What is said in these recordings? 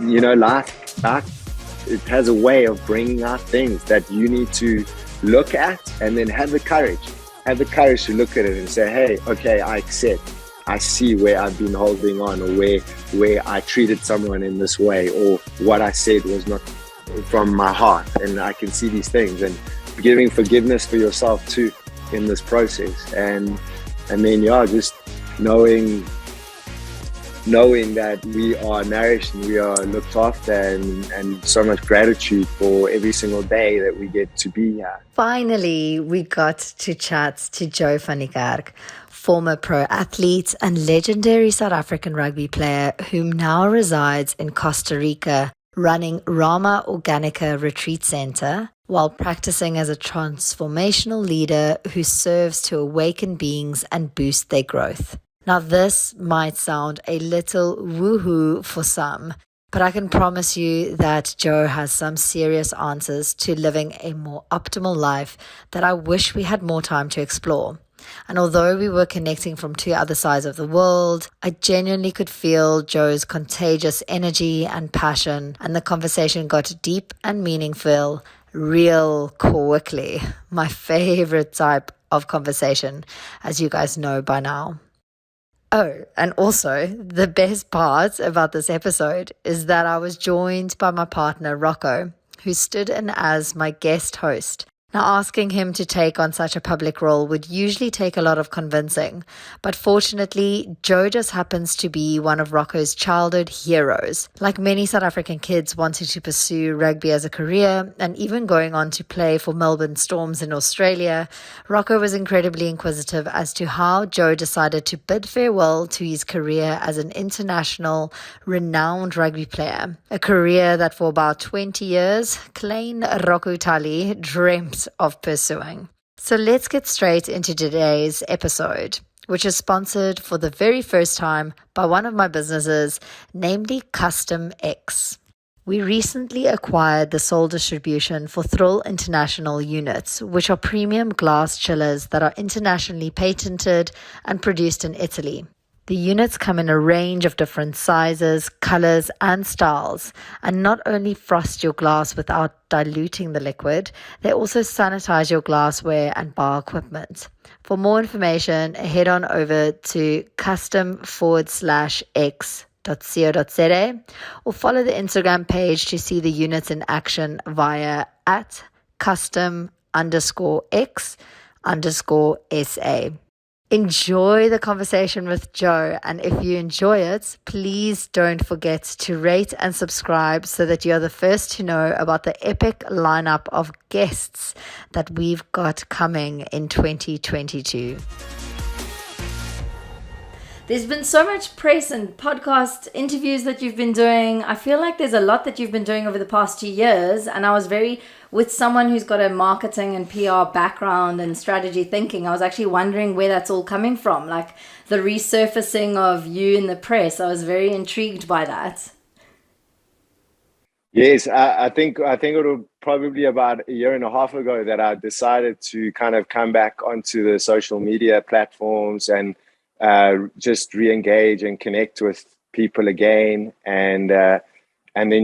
life, it has a way of bringing out things that you need to look at, and then have the courage to look at it and say, hey, okay, I accept. I see where I've been holding on, or where I treated someone in this way, or what I said was not from my heart, and I can see these things, and giving forgiveness for yourself too in this process, and then just knowing that we are nourished and we are looked after, and so much gratitude for every single day that we get to be here. Finally, we got to chat to Joe van Niekerk, former pro athlete and legendary South African rugby player who now resides in Costa Rica, running Rama Organica Retreat Center while practicing as a transformational leader who serves to awaken beings and boost their growth. Now, this might sound a little woohoo for some, but I can promise you that Joe has some serious answers to living a more optimal life that I wish we had more time to explore. And although we were connecting from two other sides of the world, I genuinely could feel Joe's contagious energy and passion, and the conversation got deep and meaningful real quickly. My favorite type of conversation, as you guys know by now. Oh, and also, the best part about this episode is that I was joined by my partner, Rocco, who stood in as my guest host. Now, asking him to take on such a public role would usually take a lot of convincing, but fortunately, Joe just happens to be one of Rocco's childhood heroes. Like many South African kids wanting to pursue rugby as a career, and even going on to play for Melbourne Storms in Australia, Rocco was incredibly inquisitive as to how Joe decided to bid farewell to his career as an international, renowned rugby player, a career that for about 20 years, Klein Rocco Tallie dreamt of pursuing. So let's get straight into today's episode, which is sponsored for the very first time by one of my businesses, namely Custom X. We recently acquired the sole distribution for Thrill International units, which are premium glass chillers that are internationally patented and produced in Italy. The units come in a range of different sizes, colors, and styles, and not only frost your glass without diluting the liquid, they also sanitize your glassware and bar equipment. For more information, head on over to custom-x.co.za or follow the Instagram page to see the units in action via @custom_x_SA. Enjoy the conversation with Joe, and if you enjoy it, please don't forget to rate and subscribe so that you're the first to know about the epic lineup of guests that we've got coming in 2022. There's been so much press and podcast interviews that you've been doing. I feel like there's a lot that you've been doing over the past 2 years, and I was with someone who's got a marketing and PR background and strategy thinking, I was actually wondering where that's all coming from, like the resurfacing of you in the press. I was very intrigued by that. Yes, I think it was probably about a year and a half ago that I decided to kind of come back onto the social media platforms and just re-engage and connect with people again, and then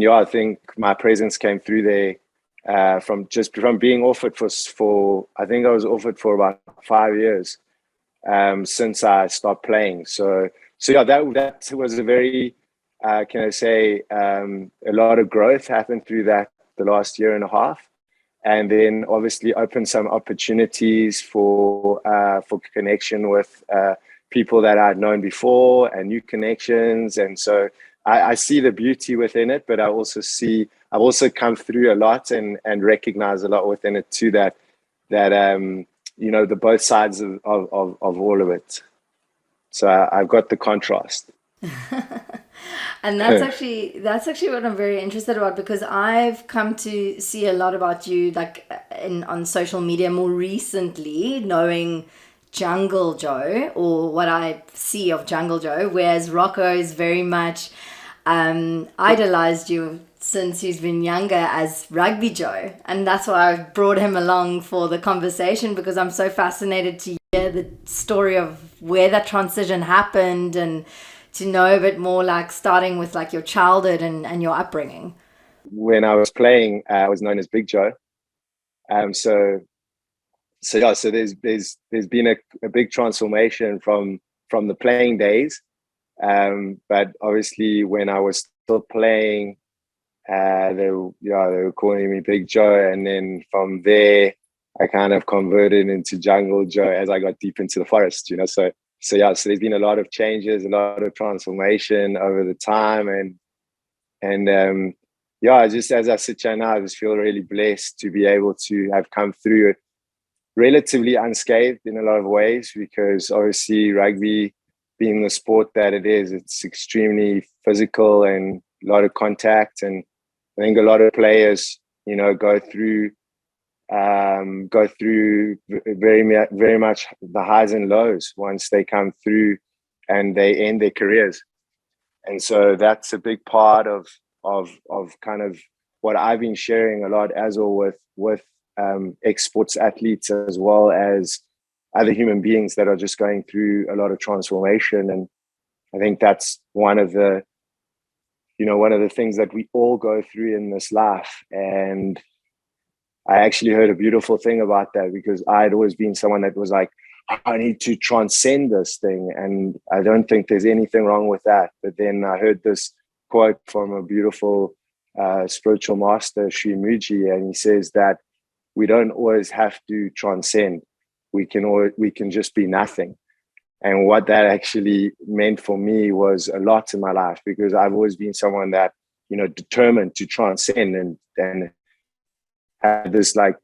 I think my presence came through there from being off it for I think I was off it for about 5 years since I stopped playing. So yeah, that was a very can I say a lot of growth happened through that the last year and a half, and then obviously opened some opportunities for connection with people that I'd known before and new connections. And so I see the beauty within it, but I've also come through a lot and recognize a lot within it too, that the both sides of all of it. So I've got the contrast. And that's actually what I'm very interested about, because I've come to see a lot about you on social media more recently, knowing Jungle Joe, or what I see of Jungle Joe, whereas Rocco is very much idolized you since he's been younger as Rugby Joe, and that's why I've brought him along for the conversation, because I'm so fascinated to hear the story of where that transition happened and to know a bit more, like starting with like your childhood and your upbringing. When I was playing, I was known as Big Joe. So yeah, so there's been a big transformation from the playing days. But obviously, when I was still playing, they were calling me Big Joe, and then from there, I kind of converted into Jungle Joe as I got deep into the forest. So yeah, so there's been a lot of changes, a lot of transformation over the time, and yeah, just as I sit here now, I just feel really blessed to be able to have come through it relatively unscathed in a lot of ways, because obviously rugby, being the sport that it is, it's extremely physical and a lot of contact. And I think a lot of players, go through very much the highs and lows once they come through and they end their careers. And so that's a big part of kind of what I've been sharing a lot as well with ex-sports athletes, as well as other human beings that are just going through a lot of transformation. And I think that's one of the things that we all go through in this life. And I actually heard a beautiful thing about that, because I'd always been someone that was like, I need to transcend this thing. And I don't think there's anything wrong with that. But then I heard this quote from a beautiful spiritual master, Sri Muji, and he says that we don't always have to transcend. We can just be nothing. And what that actually meant for me was a lot in my life, because I've always been someone that, determined to transcend and had this like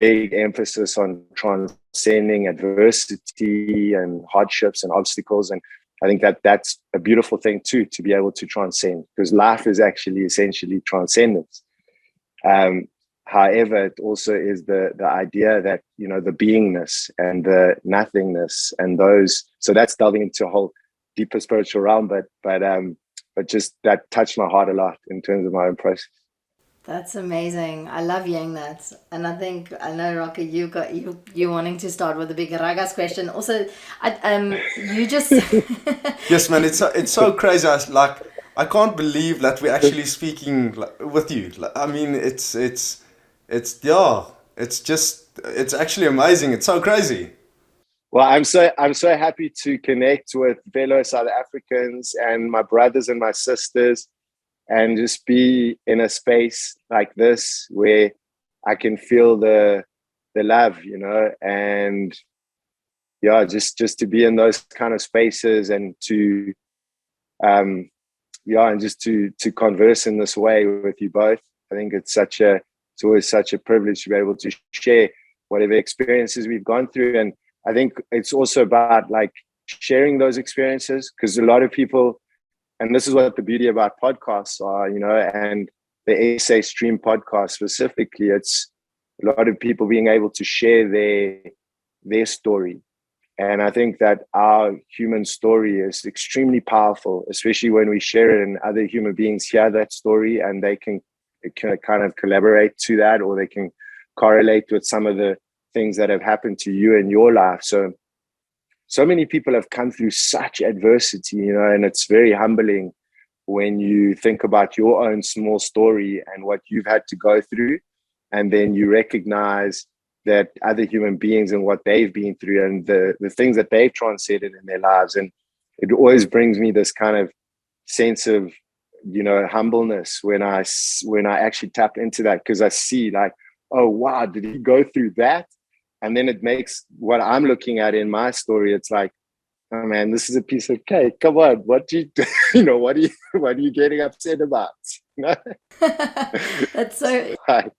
big emphasis on transcending adversity and hardships and obstacles. And I think that that's a beautiful thing too, to be able to transcend, because life is actually essentially transcendence. However, it also is the idea that, the beingness and the nothingness and those, so that's delving into a whole deeper spiritual realm, but just that touched my heart a lot in terms of my own process. That's amazing. I love hearing that. And I know, Rocco, you wanting to start with a big Ragas question. Also, you just Yes, man, it's so crazy. I can't believe that we're actually speaking with you. I mean, yeah, it's actually amazing. It's so crazy. Well, I'm so happy to connect with fellow South Africans and my brothers and my sisters, and just be in a space like this where I can feel the love, and yeah, just to be in those kind of spaces and to and just to converse in this way with you both. I think it's always such a privilege to be able to share whatever experiences we've gone through. And I think it's also about like sharing those experiences, because a lot of people, and this is what the beauty about podcasts are, and the Essay Stream podcast specifically, it's a lot of people being able to share their story. And I think that our human story is extremely powerful, especially when we share it and other human beings hear that story, and they can kind of collaborate to that, or they can correlate with some of the things that have happened to you in your life. So many people have come through such adversity, and it's very humbling when you think about your own small story and what you've had to go through, and then you recognize that other human beings and what they've been through and the things that they've transcended in their lives. And it always brings me this kind of sense of, humbleness when I actually tap into that, because I see like, oh, wow, did he go through that? And then it makes what I'm looking at in my story, it's like, oh man, this is a piece of cake. Come on, what are you getting upset about? That's so Right.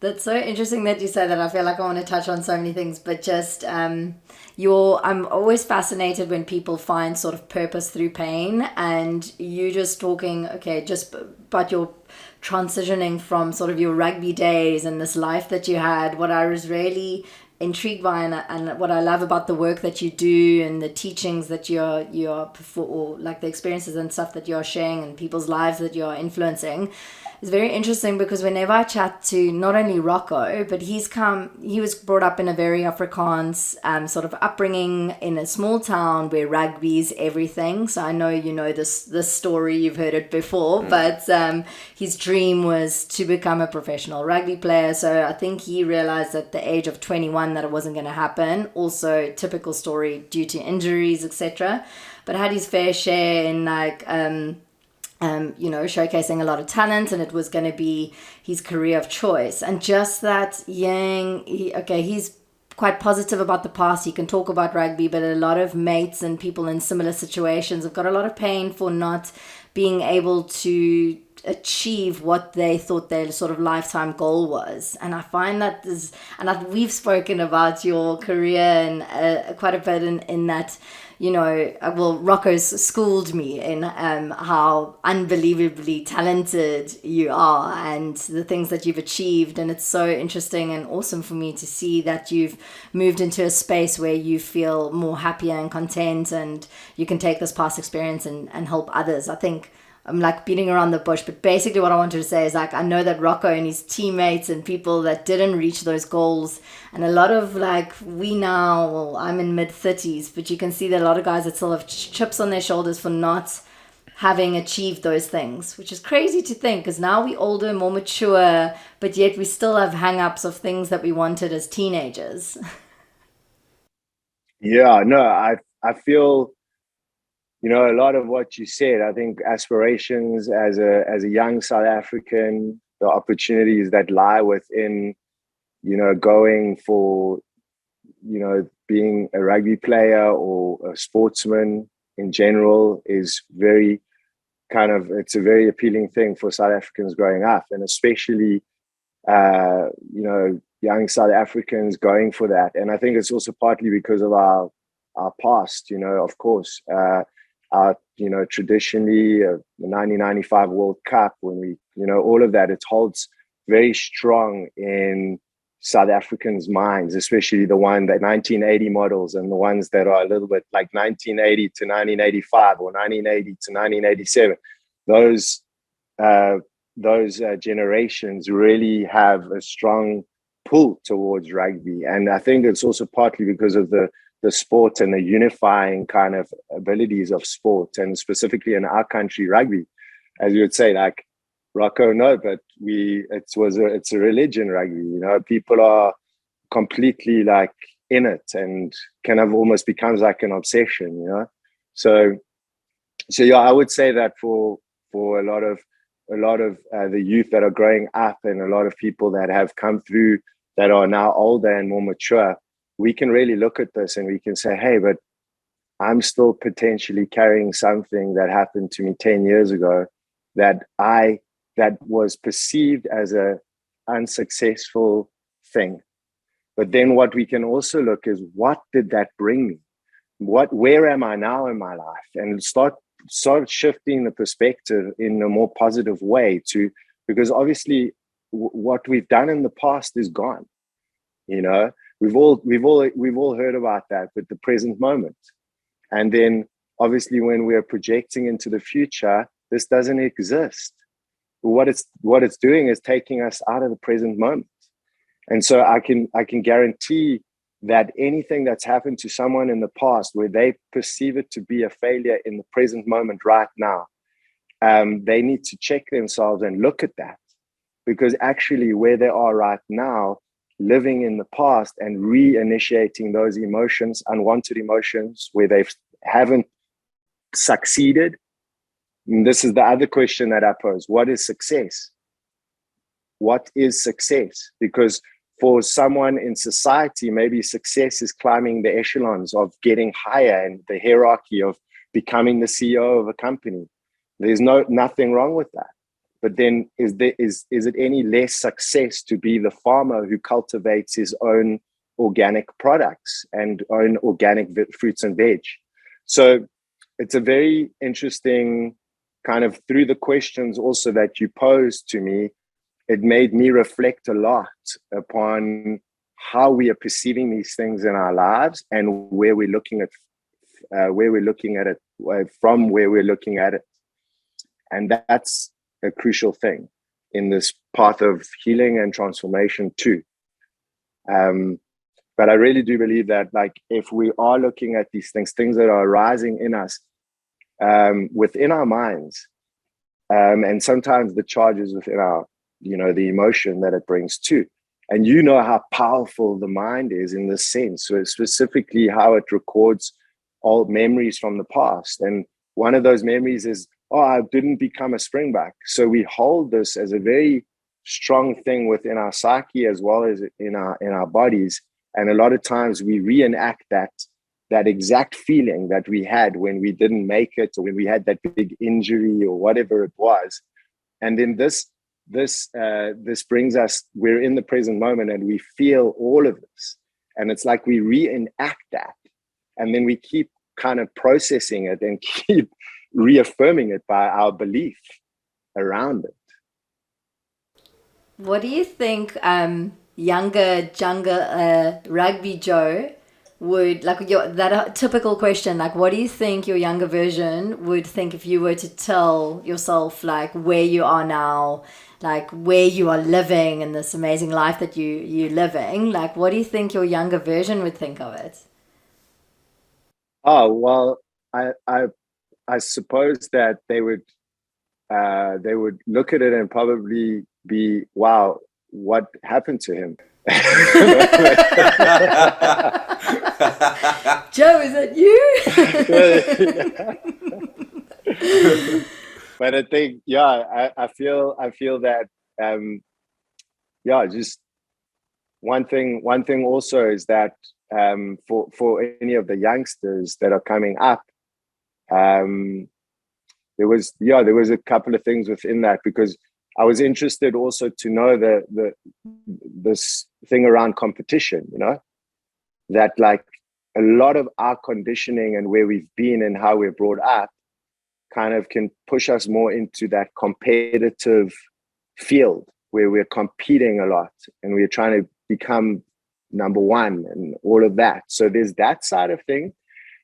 That's so interesting that you say that. I feel like I want to touch on so many things, but just I'm always fascinated when people find sort of purpose through pain, and you just talking, just about your transitioning from sort of your rugby days and this life that you had. What I was really intrigued by, and what I love about the work that you do and the teachings that you're or like the experiences and stuff that you're sharing and people's lives that you're influencing, is very interesting, because whenever I chat to not only Rocco, but he was brought up in a very Afrikaans sort of upbringing in a small town where rugby's everything. So I know you know this story, you've heard it before, but his dream was to become a professional rugby player. So I think he realized at the age of 21 that it wasn't going to happen. Also, typical story due to injuries, etc. But had his fair share in showcasing a lot of talent, and it was going to be his career of choice. And just that he's quite positive about the past. He can talk about rugby, but a lot of mates and people in similar situations have got a lot of pain for not being able to achieve what they thought their sort of lifetime goal was. And I find that we've spoken about your career and quite a bit in that, Rocco's schooled me in how unbelievably talented you are and the things that you've achieved. And it's so interesting and awesome for me to see that you've moved into a space where you feel more happier and content, and you can take this past experience and help others. I think I'm like beating around the bush, but basically what I wanted to say is, like, I know that Rocco and his teammates and people that didn't reach those goals, and a lot of I'm in mid-30s, but you can see that a lot of guys that still have chips on their shoulders for not having achieved those things, which is crazy to think, because now we're older, more mature, but yet we still have hang-ups of things that we wanted as teenagers. Yeah, no, I feel, a lot of what you said. I think aspirations as a young South African, the opportunities that lie within, going for, being a rugby player or a sportsman in general is it's a very appealing thing for South Africans growing up, and especially, young South Africans going for that. And I think it's also partly because of our past, of course. Traditionally, the 1995 World Cup, when we, all of that, it holds very strong in South Africans' minds, especially the 1980 models and the ones that are a little bit like 1980 to 1985 or 1980 to 1987. Those generations really have a strong pull towards rugby. And I think it's also partly because of the sport and the unifying kind of abilities of sport, and specifically in our country, rugby, as you would say, like Rocco, no, but it's a religion, rugby. People are completely like in it, and kind of almost becomes like an obsession. So yeah, I would say that for a lot of the youth that are growing up, and a lot of people that have come through that are now older and more mature, we can really look at this and we can say, hey, but I'm still potentially carrying something that happened to me 10 years ago that was perceived as a unsuccessful thing. But then what we can also look is, what did that bring me? Where am I now in my life? And start shifting the perspective in a more positive way because obviously what we've done in the past is gone. We've all heard about that, but the present moment. And then obviously when we are projecting into the future, this doesn't exist. What it's doing is taking us out of the present moment. And so I can guarantee that anything that's happened to someone in the past where they perceive it to be a failure in the present moment right now, they need to check themselves and look at that, because actually where they are right now, living in the past and reinitiating those emotions, unwanted emotions, where they haven't succeeded. And this is the other question that I pose. What is success? What is success? Because for someone in society, maybe success is climbing the echelons of getting higher in the hierarchy of becoming the CEO of a company. There's nothing wrong with that. But then is it any less success to be the farmer who cultivates his own organic products and own organic fruits and veg? So it's a very interesting kind of, through the questions also that you posed to me, it made me reflect a lot upon how we are perceiving these things in our lives and where we're looking at it from where we're looking at it. And that's a crucial thing in this path of healing and transformation too. But I really do believe that, like, if we are looking at these things that are arising in us, within our minds, and sometimes the charges within our, the emotion that it brings too. And how powerful the mind is in this sense. So specifically how it records old memories from the past. And one of those memories is, I didn't become a springback. So we hold this as a very strong thing within our psyche as well as in our bodies. And a lot of times we reenact that exact feeling that we had when we didn't make it, or when we had that big injury or whatever it was. And then this brings us, we're in the present moment and we feel all of this. And it's like we reenact that. And then we keep kind of processing it and keep reaffirming it by our belief around it. What do you think younger Rugby Joe would, like, that typical question, like, what do you think your younger version would think if you were to tell yourself, like, where you are now, like, where you are living in this amazing life that you're living? Like, what do you think your younger version would think of it? Oh, well, I suppose that they would look at it and probably be, wow, what happened to him? Joe, is that you? But I think, I feel that, just one thing also is that, for any of the youngsters that are coming up, there was a couple of things within that, because I was interested also to know this thing around competition, that, like, a lot of our conditioning and where we've been and how we're brought up kind of can push us more into that competitive field where we're competing a lot and we're trying to become number one and all of that. So there's that side of thing.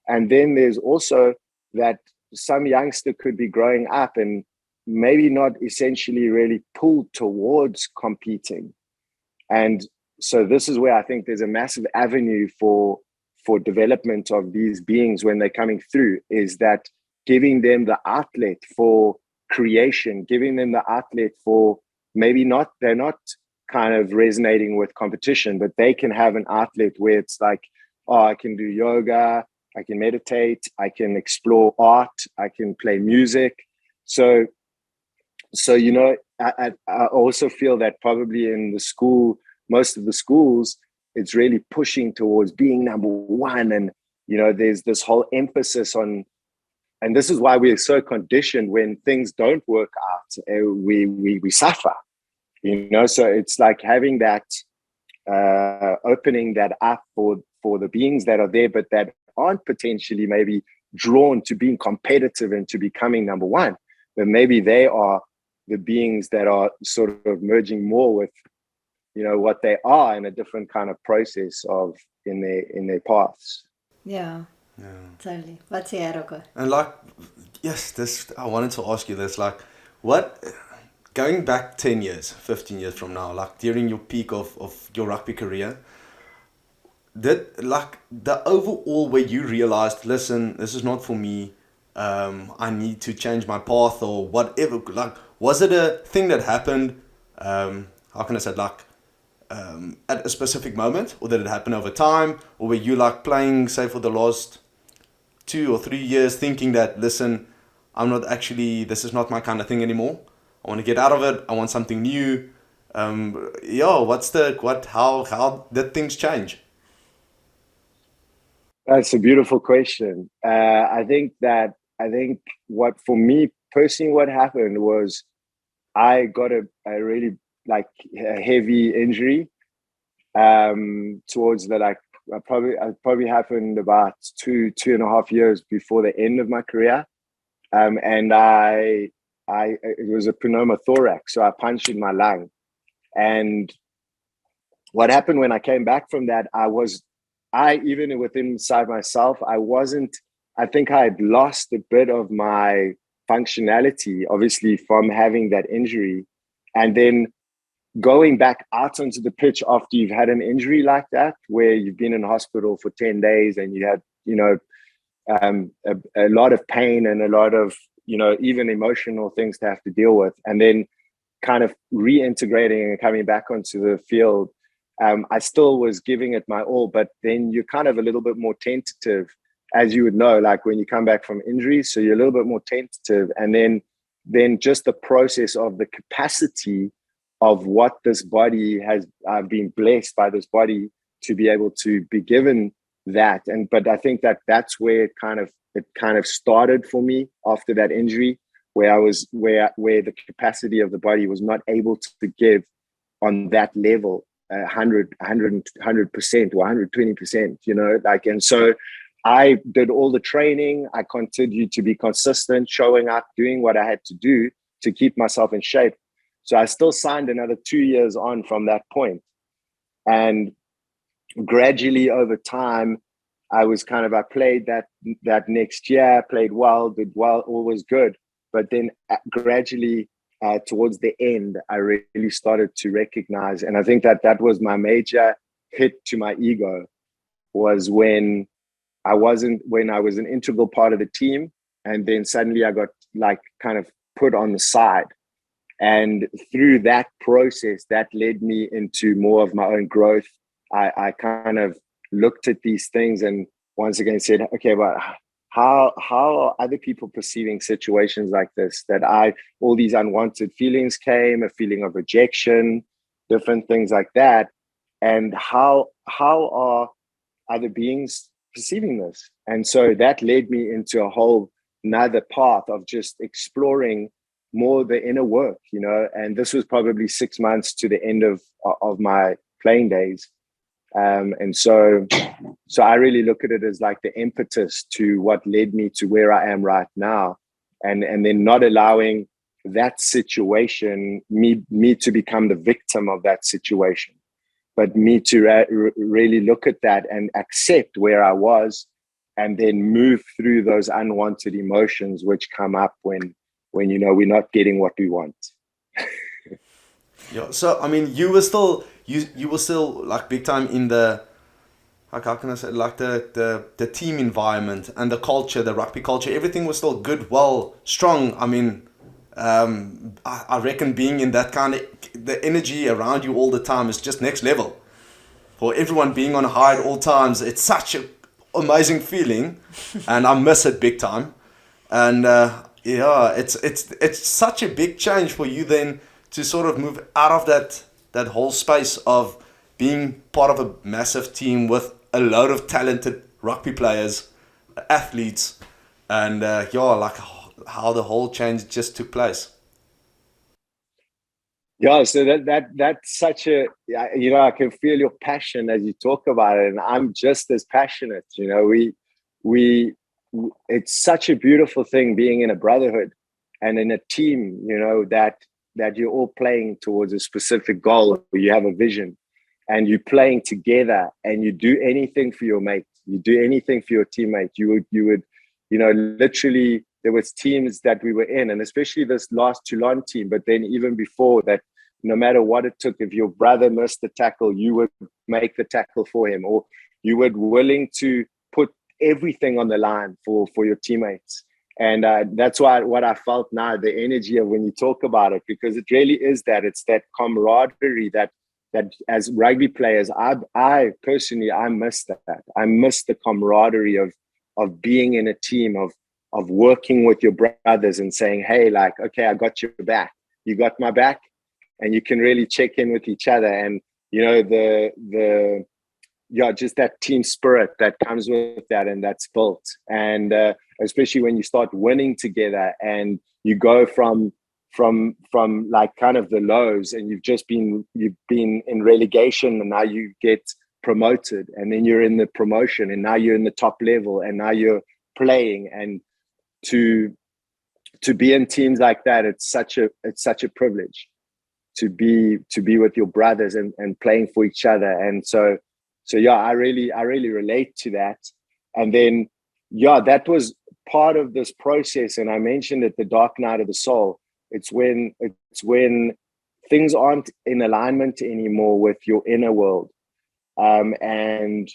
And then there's also that some youngster could be growing up and maybe not essentially really pulled towards competing. And so this is where I think there's a massive avenue for development of these beings when they're coming through, is that giving them the outlet for creation, giving them the outlet for they're not kind of resonating with competition, but they can have an outlet where it's like, I can do yoga, I can meditate, I can explore art, I can play music. So I also feel that probably in the school, most of the schools, it's really pushing towards being number one. And, there's this whole emphasis on, and this is why we're so conditioned when things don't work out, we suffer, so it's like having that, opening that up for the beings that are there, but that aren't potentially maybe drawn to being competitive and to becoming number one, but maybe they are the beings that are sort of merging more with, what they are in a different kind of process of in their paths. Yeah. Totally. What's here, Rocco? And I wanted to ask you this, like, what, going back 10 years, 15 years from now, like during your peak of your rugby career, did, like, the overall where you realized, listen, this is not for me, I need to change my path or whatever, like, was it a thing that happened, how can I say, like, at a specific moment, or did it happen over time, or were you, like, playing, say, for the last 2 or 3 years thinking that, listen, this is not my kind of thing anymore, I want to get out of it, I want something new, how did things change? That's a beautiful question. I think what, for me personally, what happened was I got a really, like, a heavy injury towards the, like, it probably happened about 2.5 years before the end of my career, and it was a pneumothorax, so I punctured my lung, and what happened when I came back from that, even within inside myself, I think I had lost a bit of my functionality, obviously from having that injury. And then going back out onto the pitch after you've had an injury like that, where you've been in hospital for 10 days and you had, a lot of pain and a lot of, even emotional things to have to deal with. And then kind of reintegrating and coming back onto the field, I still was giving it my all, but then you're kind of a little bit more tentative, as you would know, like when you come back from injuries. So you're a little bit more tentative. And then just the process of the capacity of what this body has, I've been blessed by this body to be able to be given that. But I think that's where it kind of started for me after that injury, where the capacity of the body was not able to give on that level 100% or 120%, and so I did all the training. I continued to be consistent, showing up, doing what I had to do to keep myself in shape. So I still signed another 2 years on from that point. And gradually over time, I played that next year, played well, did well, all was good. But then gradually towards the end, I really started to recognize, and I think that was my major hit to my ego, was when I was an integral part of the team, and then suddenly I got kind of put on the side. And through that process, that led me into more of my own growth. I kind of looked at these things and once again said, okay, but how are other people perceiving situations like this? All these unwanted feelings came, a feeling of rejection, different things like that. And how are other beings perceiving this? And so that led me into a whole another path of just exploring more the inner work, and this was probably 6 months to the end of my playing days. And so I really look at it as like the impetus to what led me to where I am right now. And then not allowing that situation, me to become the victim of that situation, but me to really look at that and accept where I was, and then move through those unwanted emotions which come up when we're not getting what we want. Yeah. So I mean, you were still like big time in the, like, how can I say, like the team environment and the culture, the rugby culture. Everything was still good, well, strong. I mean, I reckon being in that kind of, the energy around you all the time is just next level. For everyone being on high at all times, it's such an amazing feeling, and I miss it big time. And yeah, it's such a big change for you then to sort of move out of that whole space of being part of a massive team with a load of talented rugby players, athletes, and like how the whole change just took place. Yeah, so that's such a, I can feel your passion as you talk about it, and I'm just as passionate. We it's such a beautiful thing being in a brotherhood and in a team, that you're all playing towards a specific goal, or you have a vision, and you're playing together, and you do anything for your mate, you do anything for your teammate. You would, literally, there was teams that we were in, and especially this last Toulon team, but then even before that, no matter what it took, if your brother missed the tackle, you would make the tackle for him, or you were willing to put everything on the line for your teammates. And that's what I felt now, the energy of when you talk about it, because it really is that. It's that camaraderie that as rugby players, I personally, I miss that. I miss the camaraderie of being in a team, of working with your brothers and saying, hey, like, okay, I got your back, you got my back, and you can really check in with each other. And just that team spirit that comes with that, and that's built. And especially when you start winning together, and you go from like kind of the lows, and you've been in relegation, and now you get promoted, and then you're in the promotion, and now you're in the top level, and now you're playing. And to be in teams like that, it's such a privilege. be with your brothers and playing for each other. And so yeah, I really relate to that. And then yeah, that was part of this process. And I mentioned it, the dark night of the soul. It's when things aren't in alignment anymore with your inner world. And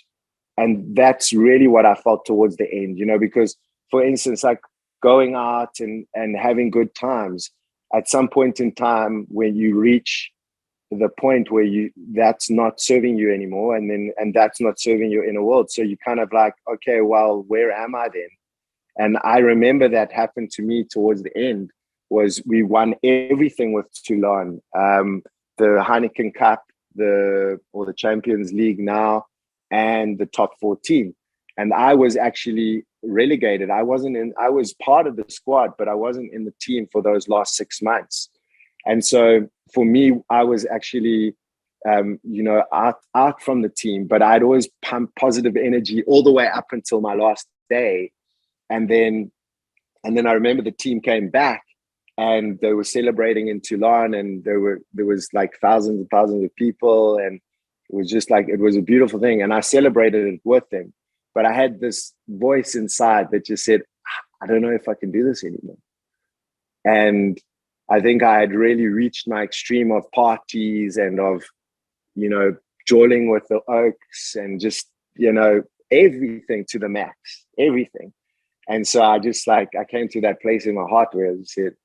that's really what I felt towards the end, because for instance, like going out and having good times, at some point in time when you reach the point where that's not serving you anymore, and that's not serving your inner world. So you kind of like, okay, well, where am I then? And I remember that happened to me towards the end. Was we won everything with Toulon, the Heineken Cup, the Champions League now, and the top 14. And I was actually relegated. I was part of the squad, but I wasn't in the team for those last 6 months. And so for me, I was actually, out from the team, but I'd always pump positive energy all the way up until my last day. And then I remember the team came back and they were celebrating in Toulon, and there was like thousands and thousands of people, and it was just like, it was a beautiful thing. And I celebrated it with them. But I had this voice inside that just said, I don't know if I can do this anymore. And I think I had really reached my extreme of parties and of, jawling with the Oaks and just, everything to the max, everything. And so I just I came to that place in my heart where I said,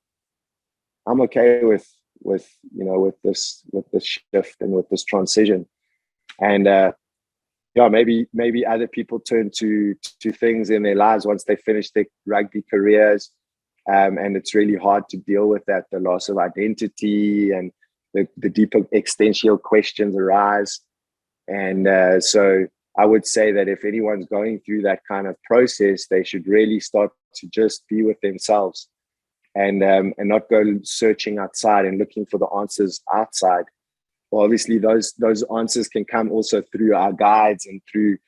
I'm okay with this shift and with this transition. And maybe other people turn to things in their lives once they finish their rugby careers. And it's really hard to deal with that, the loss of identity, and the deeper existential questions arise. And so I would say that if anyone's going through that kind of process, they should really start to just be with themselves and not go searching outside and looking for the answers outside. Well, obviously those answers can come also through our guides and through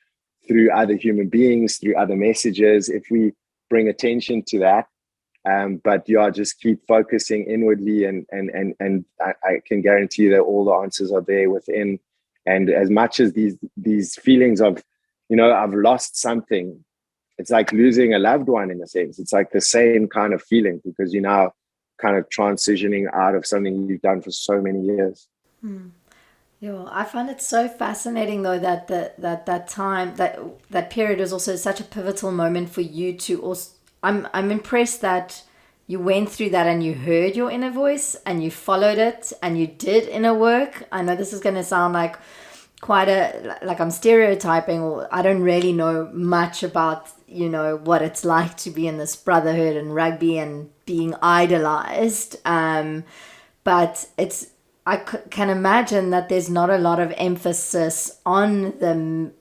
other human beings, through other messages, if we bring attention to that. But yeah, just keep focusing inwardly, and I can guarantee that all the answers are there within. And as much as these feelings of, I've lost something, it's like losing a loved one in a sense. It's like the same kind of feeling, because you're now kind of transitioning out of something you've done for so many years. Yeah, I find it so fascinating though that time, that period was also such a pivotal moment for you to also. I'm impressed that you went through that and you heard your inner voice and you followed it and you did inner work. I know this is going to sound like quite like I'm stereotyping, or I don't really know much about, what it's like to be in this brotherhood and rugby and being idolized. But I can imagine that there's not a lot of emphasis on the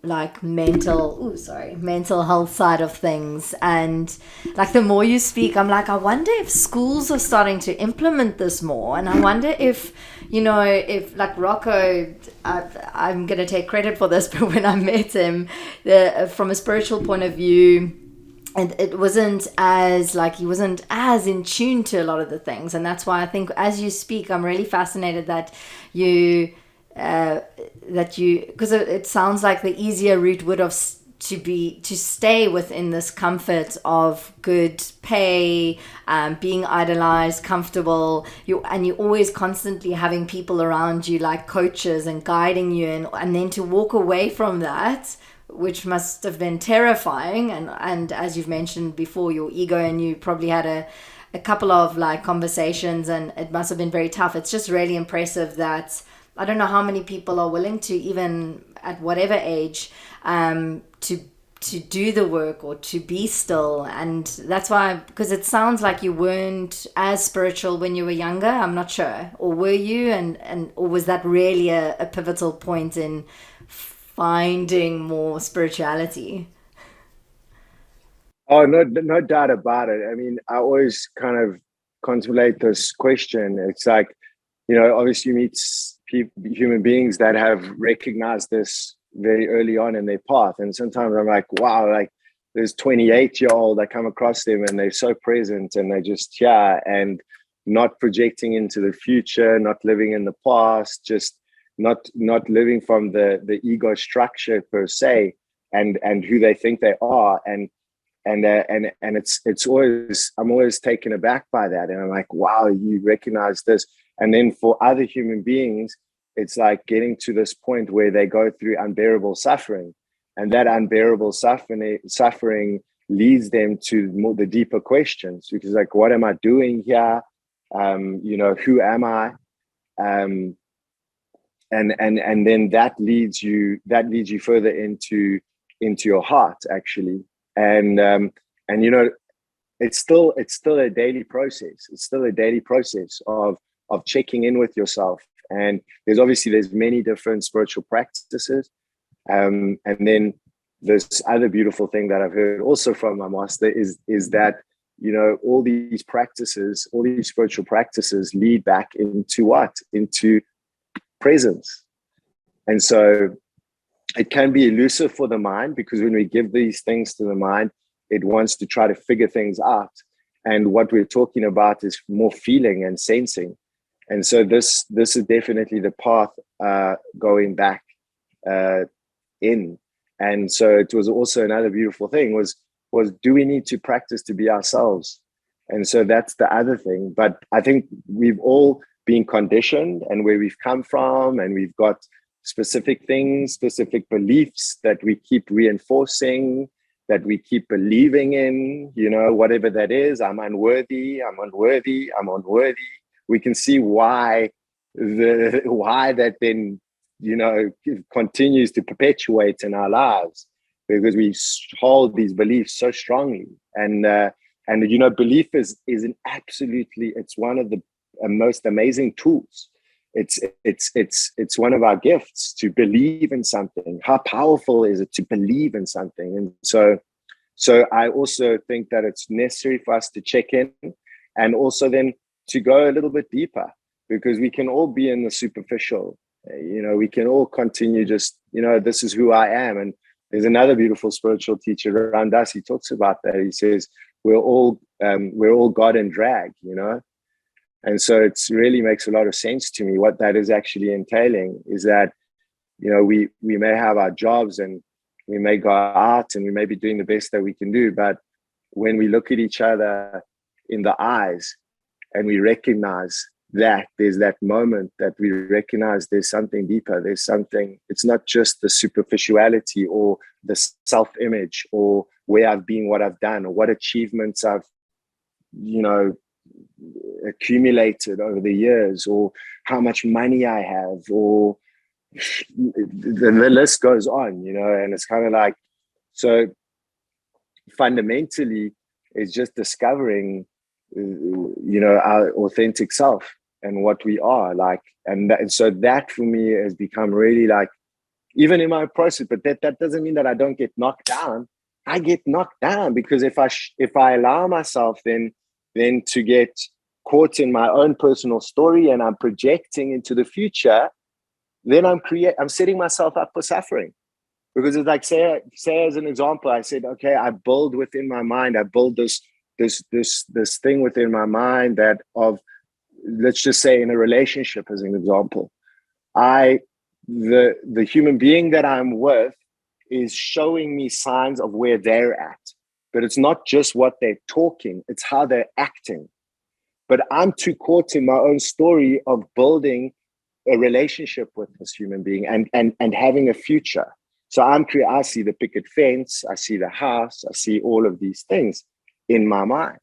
mental health side of things. And like the more you speak, I'm like, I wonder if schools are starting to implement this more. And I wonder if, if like Rocco, I'm going to take credit for this, but when I met him, from a spiritual point of view, and it wasn't as he wasn't as in tune to a lot of the things. And that's why I think as you speak, I'm really fascinated that because it sounds like the easier route would have to stay within this comfort of good pay, being idolized, comfortable, and you're always constantly having people around you like coaches and guiding you, and then to walk away from that, which must have been terrifying. And as you've mentioned before, your ego, and you probably had a couple of conversations, and it must have been very tough. It's just really impressive that I don't know how many people are willing to, even at whatever age, to do the work or to be still. And that's why, because it sounds like you weren't as spiritual when you were younger. I'm not sure, or were you, or was that really a pivotal point in finding more spirituality? Oh, no doubt about it. I mean, I always kind of contemplate this question. It's like, obviously you meet human beings that have recognized this very early on in their path. And sometimes I'm like, wow, there's 28-year-old, I come across them and they're so present and they're just here. And not projecting into the future, not living in the past, just not living from the ego structure per se, and who they think they are, and it's always, I'm always taken aback by that, and I'm like, wow, you recognize this. And then for other human beings, it's like getting to this point where they go through unbearable suffering, and that unbearable suffering leads them to more the deeper questions, because like, what am I doing here? Who am I? And then that leads you further into your heart, actually. And it's still a daily process. It's still a daily process of checking in with yourself. And there's many different spiritual practices. And then this other beautiful thing that I've heard also from my master is that, all these spiritual practices lead back into what? Into presence. And so it can be elusive for the mind, because when we give these things to the mind, it wants to try to figure things out. And what we're talking about is more feeling and sensing. And so this is definitely the path going back in. And so it was also another beautiful thing was do we need to practice to be ourselves? And so that's the other thing. But I think we've all been conditioned, and where we've come from, and we've got specific things, specific beliefs that we keep reinforcing, that we keep believing in, whatever that is. I'm unworthy. We can see why that then, continues to perpetuate in our lives, because we hold these beliefs so strongly. And belief is an absolutely, it's one of the most amazing tools. It's one of our gifts to believe in something. How powerful is it to believe in something? And so I also think that it's necessary for us to check in, and also then to go a little bit deeper, because we can all be in the superficial. We can all continue just, this is who I am. And there's another beautiful spiritual teacher around us. He talks about that. He says, we're all God in drag, And so it really makes a lot of sense to me. What that is actually entailing is that, we may have our jobs, and we may go out, and we may be doing the best that we can do. But when we look at each other in the eyes, and we recognize that there's that moment that we recognize there's something deeper, there's something, it's not just the superficiality or the self-image or where I've been, what I've done, or what achievements I've, accumulated over the years, or how much money I have, or the list goes on, and it's kind of like, so fundamentally it's just discovering, our authentic self and what we are like. And so that for me has become really like, even in my process, but that doesn't mean that I don't get knocked down. I get knocked down because if I allow myself then to get caught in my own personal story, and I'm projecting into the future, then I'm setting myself up for suffering. Because it's like, say as an example, I said, okay, I build within my mind, I build this thing within my mind that of, let's just say in a relationship as an example, the human being that I'm with is showing me signs of where they're at. But it's not just what they're talking, it's how they're acting. But I'm too caught in my own story of building a relationship with this human being and having a future. So I see the picket fence, I see the house, I see all of these things in my mind.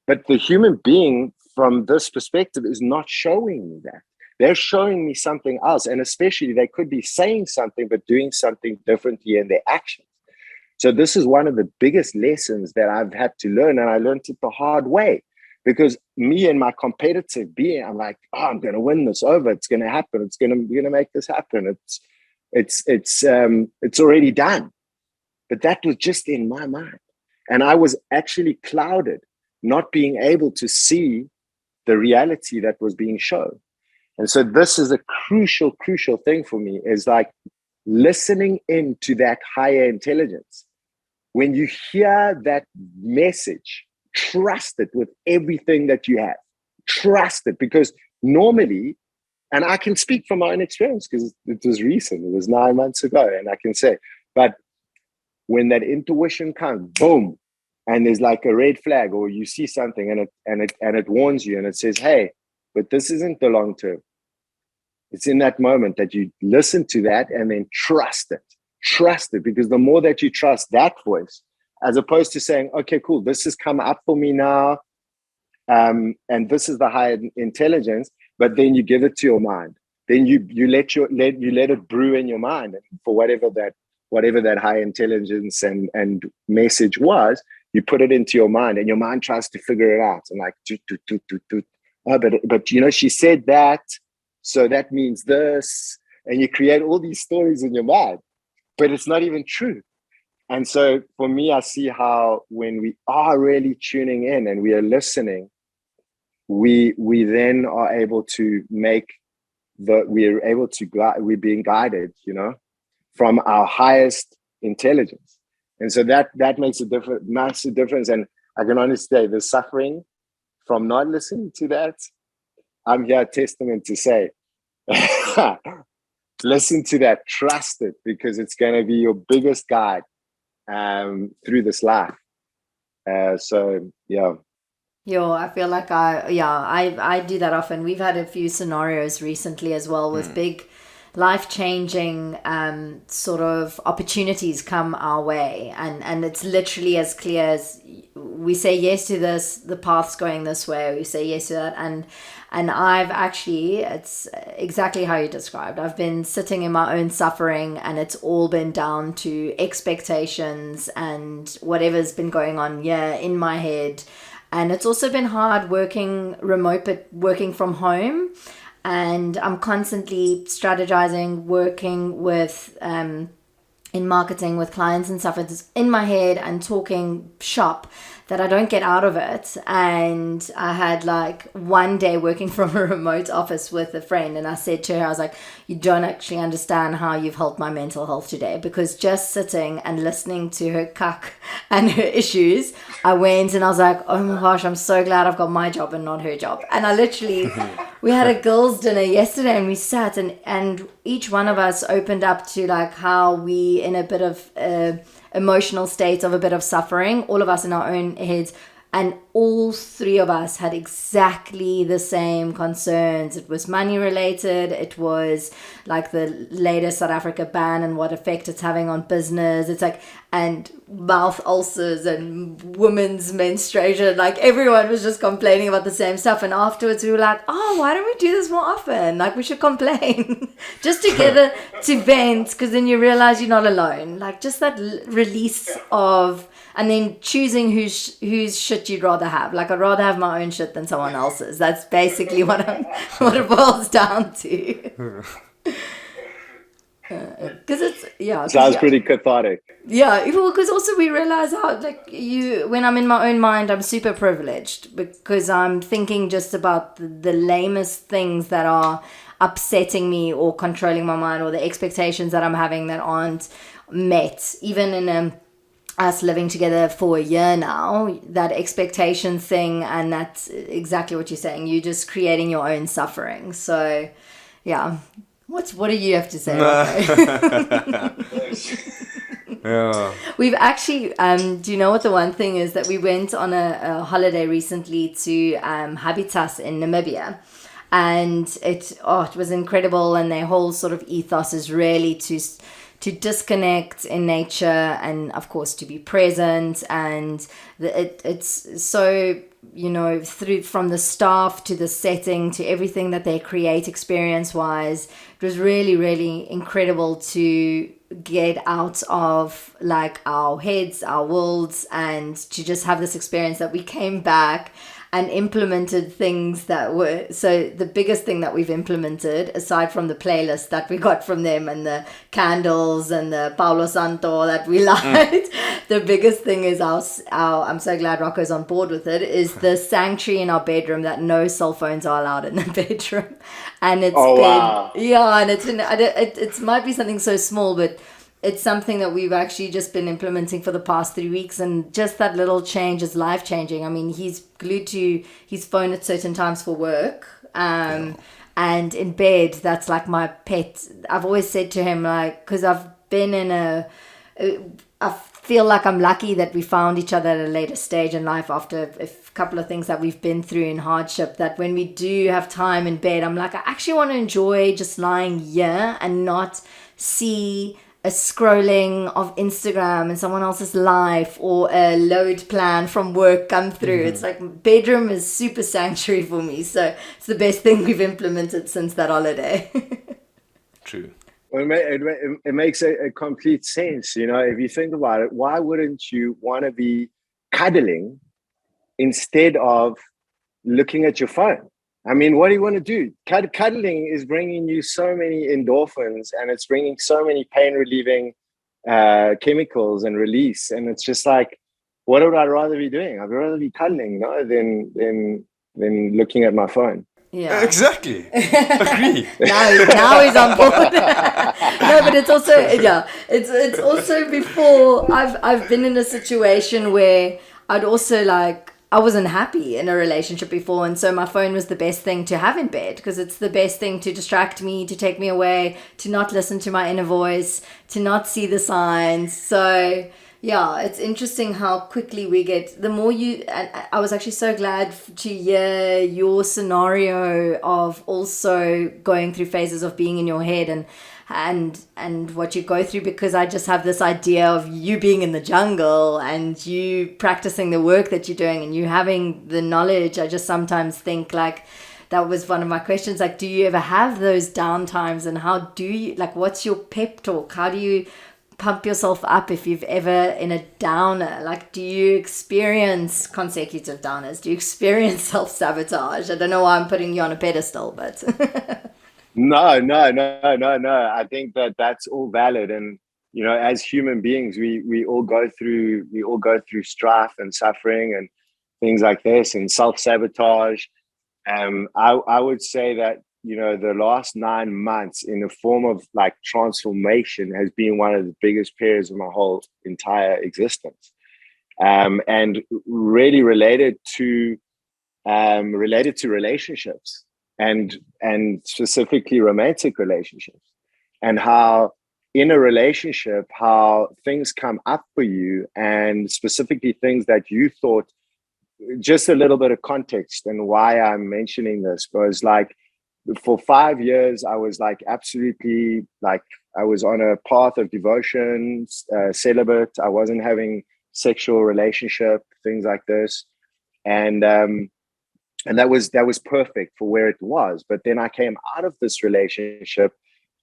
But the human being from this perspective is not showing me that. They're showing me something else. And especially they could be saying something, but doing something differently in their actions. So this is one of the biggest lessons that I've had to learn. And I learned it the hard way, because me and my competitive being, I'm like, oh, I'm going to win this over. It's going to happen. It's going to make this happen. It's already done. But that was just in my mind. And I was actually clouded, not being able to see the reality that was being shown. And so this is a crucial thing for me, is like listening into that higher intelligence. When you hear that message, trust it with everything that you have. trust it, because normally, and I can speak from my own experience because it was recent, it was 9 months ago, and I can say, but when that intuition comes, boom, and there's like a red flag, or you see something and it warns you and it says, hey, but this isn't the long term. It's in that moment that you listen to that and then trust it. Trust it, because the more that you trust that voice, as opposed to saying, okay, cool, this has come up for me now, and this is the higher intelligence, but then you give it to your mind. Then you let it brew in your mind, and for whatever that high intelligence and message was, you put it into your mind, and your mind tries to figure it out. And like, oh, but she said that, so that means this, and you create all these stories in your mind, but it's not even true. And so for me, I see how when we are really tuning in and we are listening, we then are able to we're being guided, from our highest intelligence. And so that makes a massive difference. And I can honestly say the suffering from not listening to that, I'm here testament to say, listen to that, trust it, because it's going to be your biggest guide through this life. So yeah. Yo, I feel like I do that often. We've had a few scenarios recently as well with big life-changing sort of opportunities come our way, and it's literally as clear as we say yes to this, the path's going this way, we say yes to that, and I've actually, it's exactly how you described. I've been sitting in my own suffering, and it's all been down to expectations and whatever's been going on in my head. And it's also been hard working remote, but working from home. And I'm constantly strategizing, working with, in marketing with clients and stuff. It's in my head and talking shop that I don't get out of it. And I had like one day working from a remote office with a friend, and I said to her, I was like, you don't actually understand how you've helped my mental health today, because just sitting and listening to her cuck and her issues, I went and I was like, oh my gosh, I'm so glad I've got my job and not her job. And I literally, we had a girls' dinner yesterday, and we sat and each one of us opened up to like how we, in a bit of emotional state of a bit of suffering, all of us in our own heads, and all three of us had exactly the same concerns. It was money related, it was like the latest South Africa ban and what effect it's having on business, it's like, and mouth ulcers and women's menstruation, like everyone was just complaining about the same stuff. And afterwards we were like, oh, why don't we do this more often? Like, we should complain just together to vent, because then you realize you're not alone. Like, just that release of, and then choosing whose shit you'd rather have. Like, I'd rather have my own shit than someone else's. That's basically what it boils down to. Because it's sounds pretty cathartic. Yeah, well, because also we realize how, like, when I'm in my own mind, I'm super privileged, because I'm thinking just about the lamest things that are upsetting me or controlling my mind, or the expectations that I'm having that aren't met. Even in us living together for a year now, that expectation thing, and that's exactly what you're saying. You're just creating your own suffering. So, yeah. What do you have to say? Yeah. We've actually, do you know what the one thing is, that we went on a holiday recently to Habitats in Namibia, and it was incredible, and their whole sort of ethos is really to disconnect in nature, and of course to be present, and it's so, through from the staff to the setting to everything that they create experience wise, it was really, really incredible to get out of like our heads, our worlds, and to just have this experience that we came back and implemented things that were, so the biggest thing that we've implemented, aside from the playlist that we got from them and the candles and the Paulo Santo that we light, the biggest thing is our I'm so glad Rocco's on board with it, is the sanctuary in our bedroom that no cell phones are allowed in the bedroom. And it's wow. Yeah, and it's been, it might be something so small, but it's something that we've actually just been implementing for the past 3 weeks, and just that little change is life changing. I mean, he's glued to his phone at certain times for work, and in bed, that's like my pet. I've always said to him, like, because I've been in I feel like I'm lucky that we found each other at a later stage in life after a couple of things that we've been through in hardship, that when we do have time in bed, I'm like, I actually want to enjoy just lying here and not see a scrolling of Instagram and someone else's life or a load plan from work come through. It's like bedroom is super sanctuary for me. So it's the best thing we've implemented since that holiday. True. Well, it makes a complete sense. You know, if you think about it, why wouldn't you want to be cuddling instead of looking at your phone? I mean, what do you want to do? Cuddling is bringing you so many endorphins, and it's bringing so many pain relieving chemicals and release. And it's just like, what would I rather be doing? I'd rather be cuddling, no, than looking at my phone. Yeah, exactly. Agree. now he's on board. No, but it's also it's also before I've been in a situation where I'd also like, I wasn't happy in a relationship before, and so my phone was the best thing to have in bed, because it's the best thing to distract me, to take me away, to not listen to my inner voice, to not see the signs. So yeah, it's interesting how quickly we get, the more you, and I was actually so glad to hear your scenario of also going through phases of being in your head and what you go through, because I just have this idea of you being in the jungle and you practicing the work that you're doing and you having the knowledge. I just sometimes think, like, that was one of my questions, like, do you ever have those down times, and how do you, like, what's your pep talk? How do you pump yourself up if you've ever in a downer? Like, do you experience consecutive downers? Do you experience self-sabotage? I don't know why I'm putting you on a pedestal, but No. I think that's all valid, and you know, as human beings, we all go through strife and suffering and things like this, and self-sabotage. I would say that, you know, the last 9 months in the form of like transformation has been one of the biggest periods of my whole entire existence, and really related to relationships, and specifically romantic relationships, and how in a relationship, how things come up for you, and specifically things that you thought. Just a little bit of context and why I'm mentioning this was, like, for 5 years I was like absolutely, like, I was on a path of devotion, celibate. I wasn't having sexual relationship, things like this, and that was perfect for where it was. But then I came out of this relationship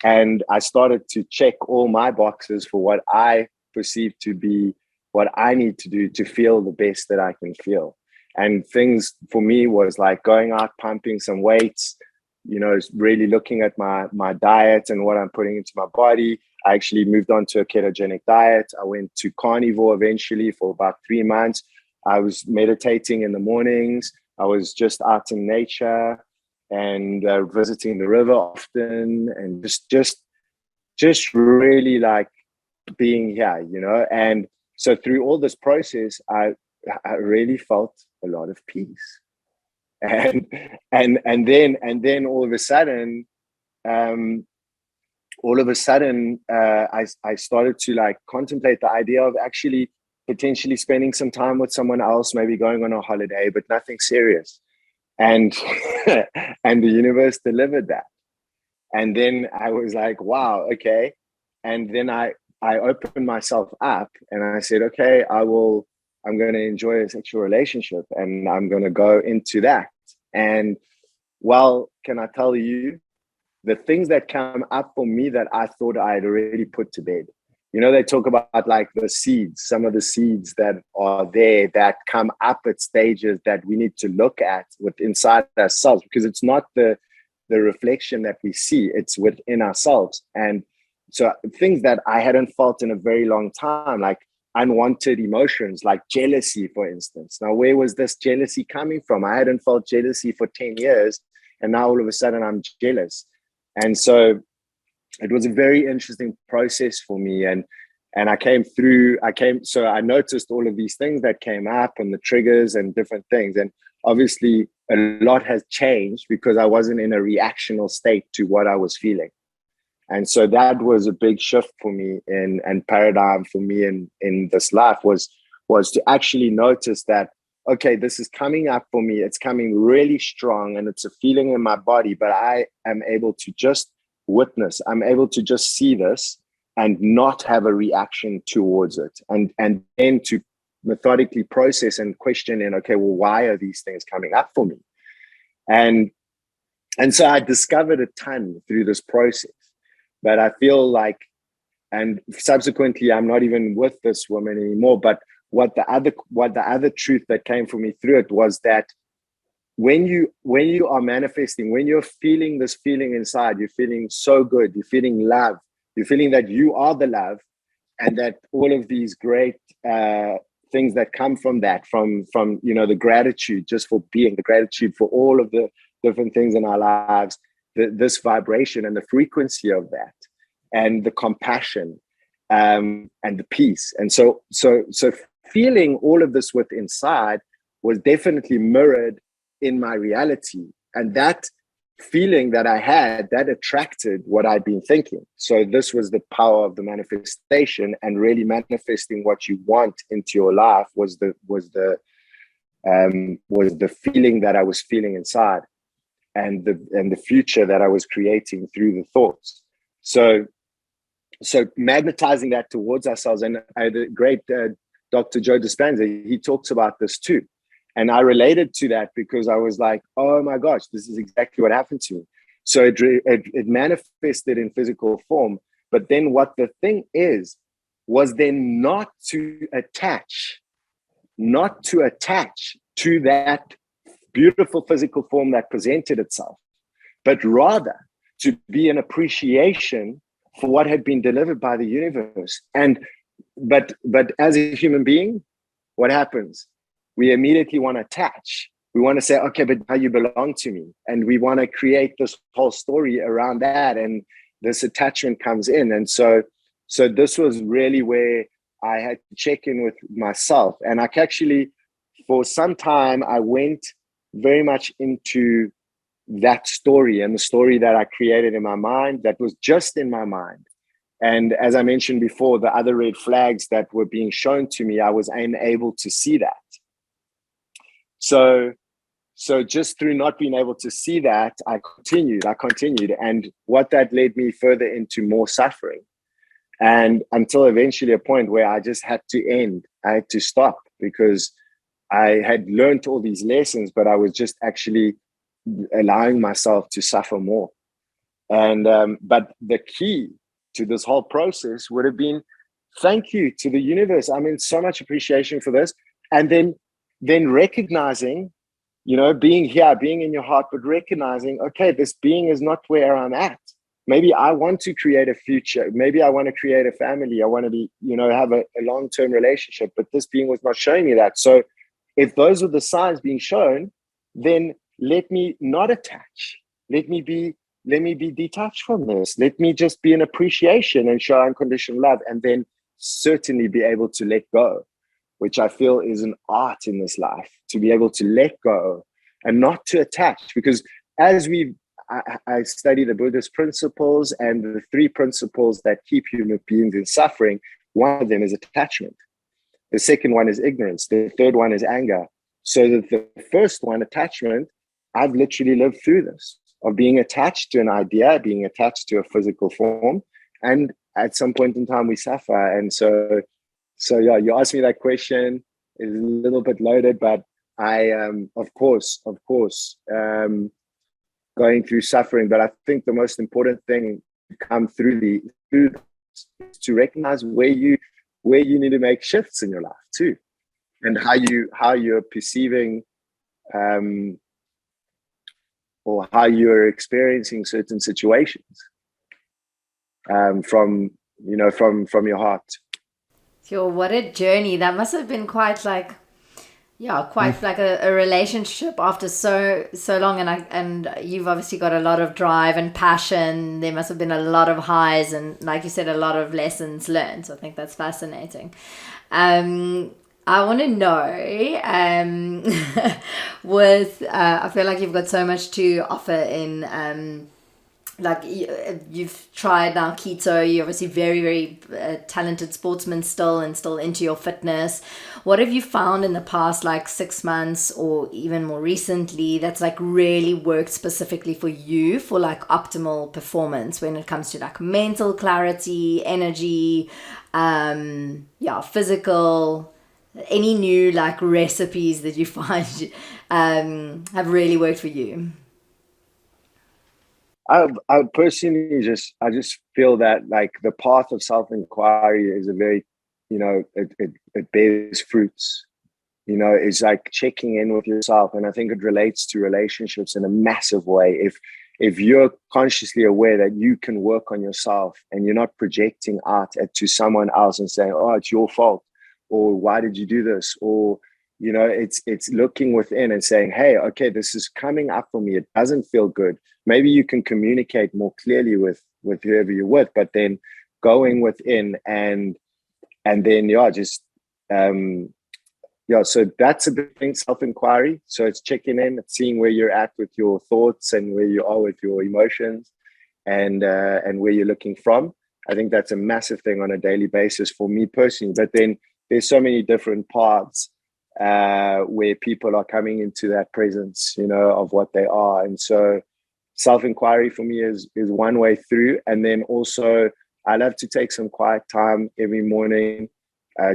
and I started to check all my boxes for what I perceive to be what I need to do to feel the best that I can feel. And things for me was like going out, pumping some weights, you know, really looking at my diet and what I'm putting into my body. I actually moved on to a ketogenic diet. I went to carnivore eventually for about 3 months. I was meditating in the mornings. I was just out in nature and visiting the river often, and just really like being here, you know. And so through all this process, I really felt a lot of peace. And then all of a sudden, I started to like contemplate the idea of actually potentially spending some time with someone else, maybe going on a holiday, but nothing serious. And and the universe delivered that. And then I was like, wow, okay. And then I opened myself up and I said, okay, I'm going to enjoy a sexual relationship and I'm going to go into that. And well, can I tell you, the things that come up for me that I thought I had already put to bed. You know, they talk about like the seeds, some of the seeds that are there that come up at stages that we need to look at with inside ourselves, because it's not the reflection that we see, it's within ourselves. And so things that I hadn't felt in a very long time, like unwanted emotions, like jealousy, for instance. Now, where was this jealousy coming from? I hadn't felt jealousy for 10 years, and now all of a sudden I'm jealous. And so it was a very interesting process for me. And so I noticed all of these things that came up and the triggers and different things. And obviously a lot has changed because I wasn't in a reactional state to what I was feeling. And so that was a big shift for me and paradigm for me in this life was to actually notice that, okay, this is coming up for me. It's coming really strong and it's a feeling in my body, but I am able to just witness. I'm able to just see this and not have a reaction towards it. And then to methodically process and question in, okay, well, why are these things coming up for me? And so I discovered a ton through this process. But I feel like, and subsequently, I'm not even with this woman anymore. But what the other truth that came for me through it was that when you are manifesting, when you're feeling this feeling inside, you're feeling so good, you're feeling love, you're feeling that you are the love, and that all of these great things that come from that, from the gratitude just for being, the gratitude for all of the different things in our lives. This vibration and the frequency of that, and the compassion, and the peace, and so feeling all of this with inside was definitely mirrored in my reality, and that feeling that I had that attracted what I'd been thinking. So this was the power of the manifestation, and really manifesting what you want into your life was the feeling that I was feeling inside. And the future that I was creating through the thoughts. So magnetizing that towards ourselves. And the great Dr. Joe Dispenza, he talks about this too. And I related to that because I was like, oh my gosh, this is exactly what happened to me. So it manifested in physical form. But then what the thing was then not to attach to that beautiful physical form that presented itself, but rather to be an appreciation for what had been delivered by the universe. But as a human being, what happens? We immediately want to attach. We want to say, okay, but now you belong to me. And we want to create this whole story around that. And this attachment comes in. And so this was really where I had to check in with myself. And I actually, for some time, I went very much into that story, and the story that I created in my mind that was just in my mind. And as I mentioned before, the other red flags that were being shown to me, I was unable to see that. So just through not being able to see that, I continued. And what that led me further into more suffering. And until eventually a point where I just had to end. I had to stop because I had learned all these lessons, but I was just actually allowing myself to suffer more. And but the key to this whole process would have been, thank you to the universe. I mean, so much appreciation for this. And then recognizing, being here, being in your heart, but recognizing, okay, this being is not where I'm at. Maybe I want to create a future. Maybe I want to create a family. I want to be, have a long-term relationship, but this being was not showing me that. So if those are the signs being shown, then let me not attach. Let me be detached from this. Let me just be an appreciation and show unconditional love, and then certainly be able to let go, which I feel is an art in this life, to be able to let go and not to attach. Because as I study the Buddhist principles, and the 3 principles that keep human beings in suffering, one of them is attachment. The second one is ignorance. The third one is anger. So that the first one, attachment, I've literally lived through this, of being attached to an idea, being attached to a physical form. And at some point in time, we suffer. And so yeah, you asked me that question. It's a little bit loaded, but I, of course, going through suffering. But I think the most important thing to come through this is to recognize where you need to make shifts in your life too, and how you're perceiving or how you're experiencing certain situations from your heart. Yo, what a journey. That must have been quite like Yeah, quite like a relationship after so long, and you've obviously got a lot of drive and passion. There must have been a lot of highs and, like you said, a lot of lessons learned. So I think that's fascinating. I want to know, with I feel like you've got so much to offer in like you've tried now keto. You're obviously very very talented sportsman still, and still into your fitness. What have you found in the past like 6 months or even more recently that's like really worked specifically for you for like optimal performance when it comes to like mental clarity, energy, physical, any new like recipes that you find have really worked for you? I personally I just feel that like the path of self-inquiry is a very, it bears fruits. It's like checking in with yourself. And I think it relates to relationships in a massive way. If you're consciously aware that you can work on yourself and you're not projecting out to someone else and saying, oh, it's your fault, or why did you do this? Or, it's looking within and saying, hey, okay, this is coming up for me. It doesn't feel good. Maybe you can communicate more clearly with whoever you're with, but then going within and then, so that's a big thing, self-inquiry. So it's checking in, seeing where you're at with your thoughts and where you are with your emotions, and where you're looking from. I think that's a massive thing on a daily basis for me personally. But then there's so many different paths where people are coming into that presence, of what they are. And so self-inquiry for me is one way through. And then also I love to take some quiet time every morning,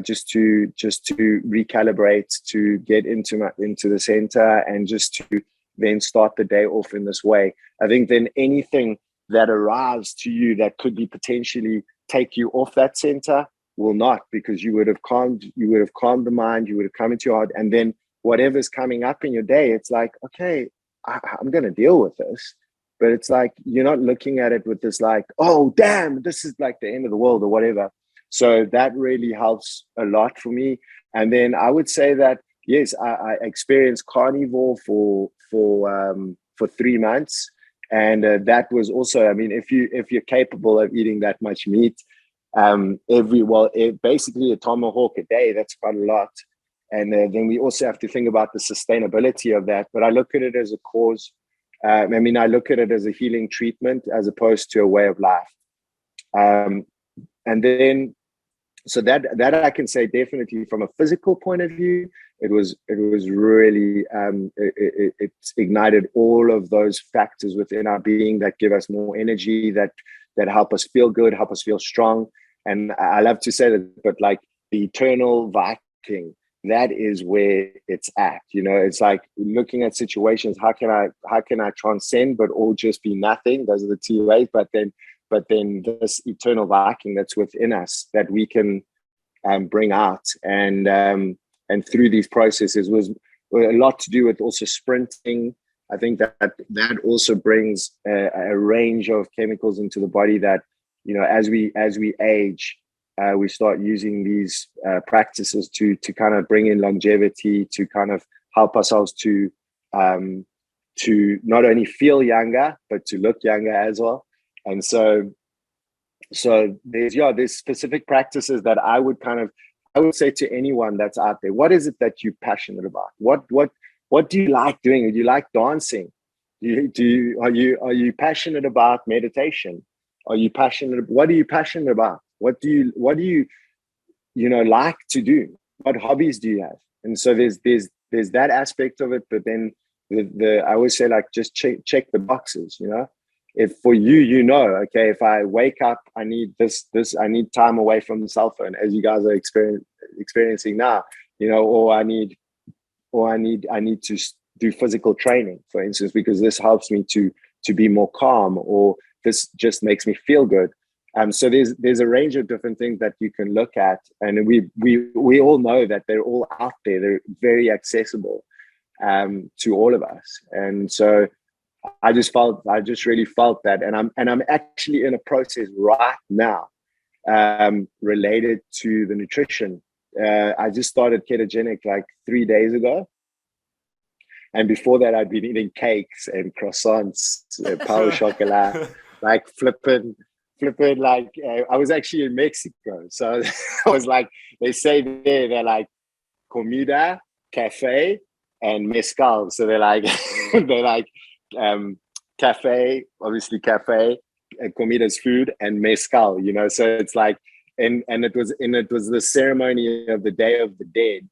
just to recalibrate, to get into the center, and just to then start the day off in this way. I think then anything that arrives to you that could be potentially take you off that center will not, because you would have calmed the mind, you would have come into your heart, and then whatever's coming up in your day, it's like, okay, I'm going to deal with this. But it's like, you're not looking at it with this like, oh, damn, this is like the end of the world or whatever. So that really helps a lot for me. And then I would say that, yes, I experienced carnivore for 3 months. And that was also, I mean, if you're capable of eating that much meat, basically a tomahawk a day, that's quite a lot. And then we also have to think about the sustainability of that. But I look at it as a cause. I look at it as a healing treatment as opposed to a way of life. And then, so that I can say definitely from a physical point of view, it was really, it ignited all of those factors within our being that give us more energy, that help us feel good, help us feel strong. And I love to say that, but like the eternal Viking, that is where it's at. It's like looking at situations. How can I transcend, but all just be nothing? Those are the two ways. But then this eternal Viking that's within us that we can bring out, and through these processes was a lot to do with also sprinting. I think that also brings a range of chemicals into the body that, as we age, we start using these practices to kind of bring in longevity, to kind of help ourselves to not only feel younger, but to look younger as well. And so there's specific practices that I would say to anyone that's out there, what is it that you're passionate about? What do you like doing? Do you like dancing? Are you passionate about meditation? What are you passionate about? What do you like to do? What hobbies do you have? And so there's that aspect of it, but then I always say, like, just check the boxes. If for you, okay, if I wake up, I need this, I need time away from the cell phone, as you guys are experiencing now, or I need to do physical training, for instance, because this helps me to be more calm, or this just makes me feel good. So there's a range of different things that you can look at, and we all know that they're all out there. They're very accessible to all of us, and so I just really felt that, and I'm actually in a process right now related to the nutrition I just started ketogenic like 3 days ago. And before that, I'd been eating cakes and croissants, power chocolate, like flipping. Like I was actually in Mexico, so I was like, they say they're like comida, cafe, and mezcal. So they're like they're like cafe, obviously cafe, comida's food, and mezcal. You know, so it's like, and it was the ceremony of the Day of the Dead.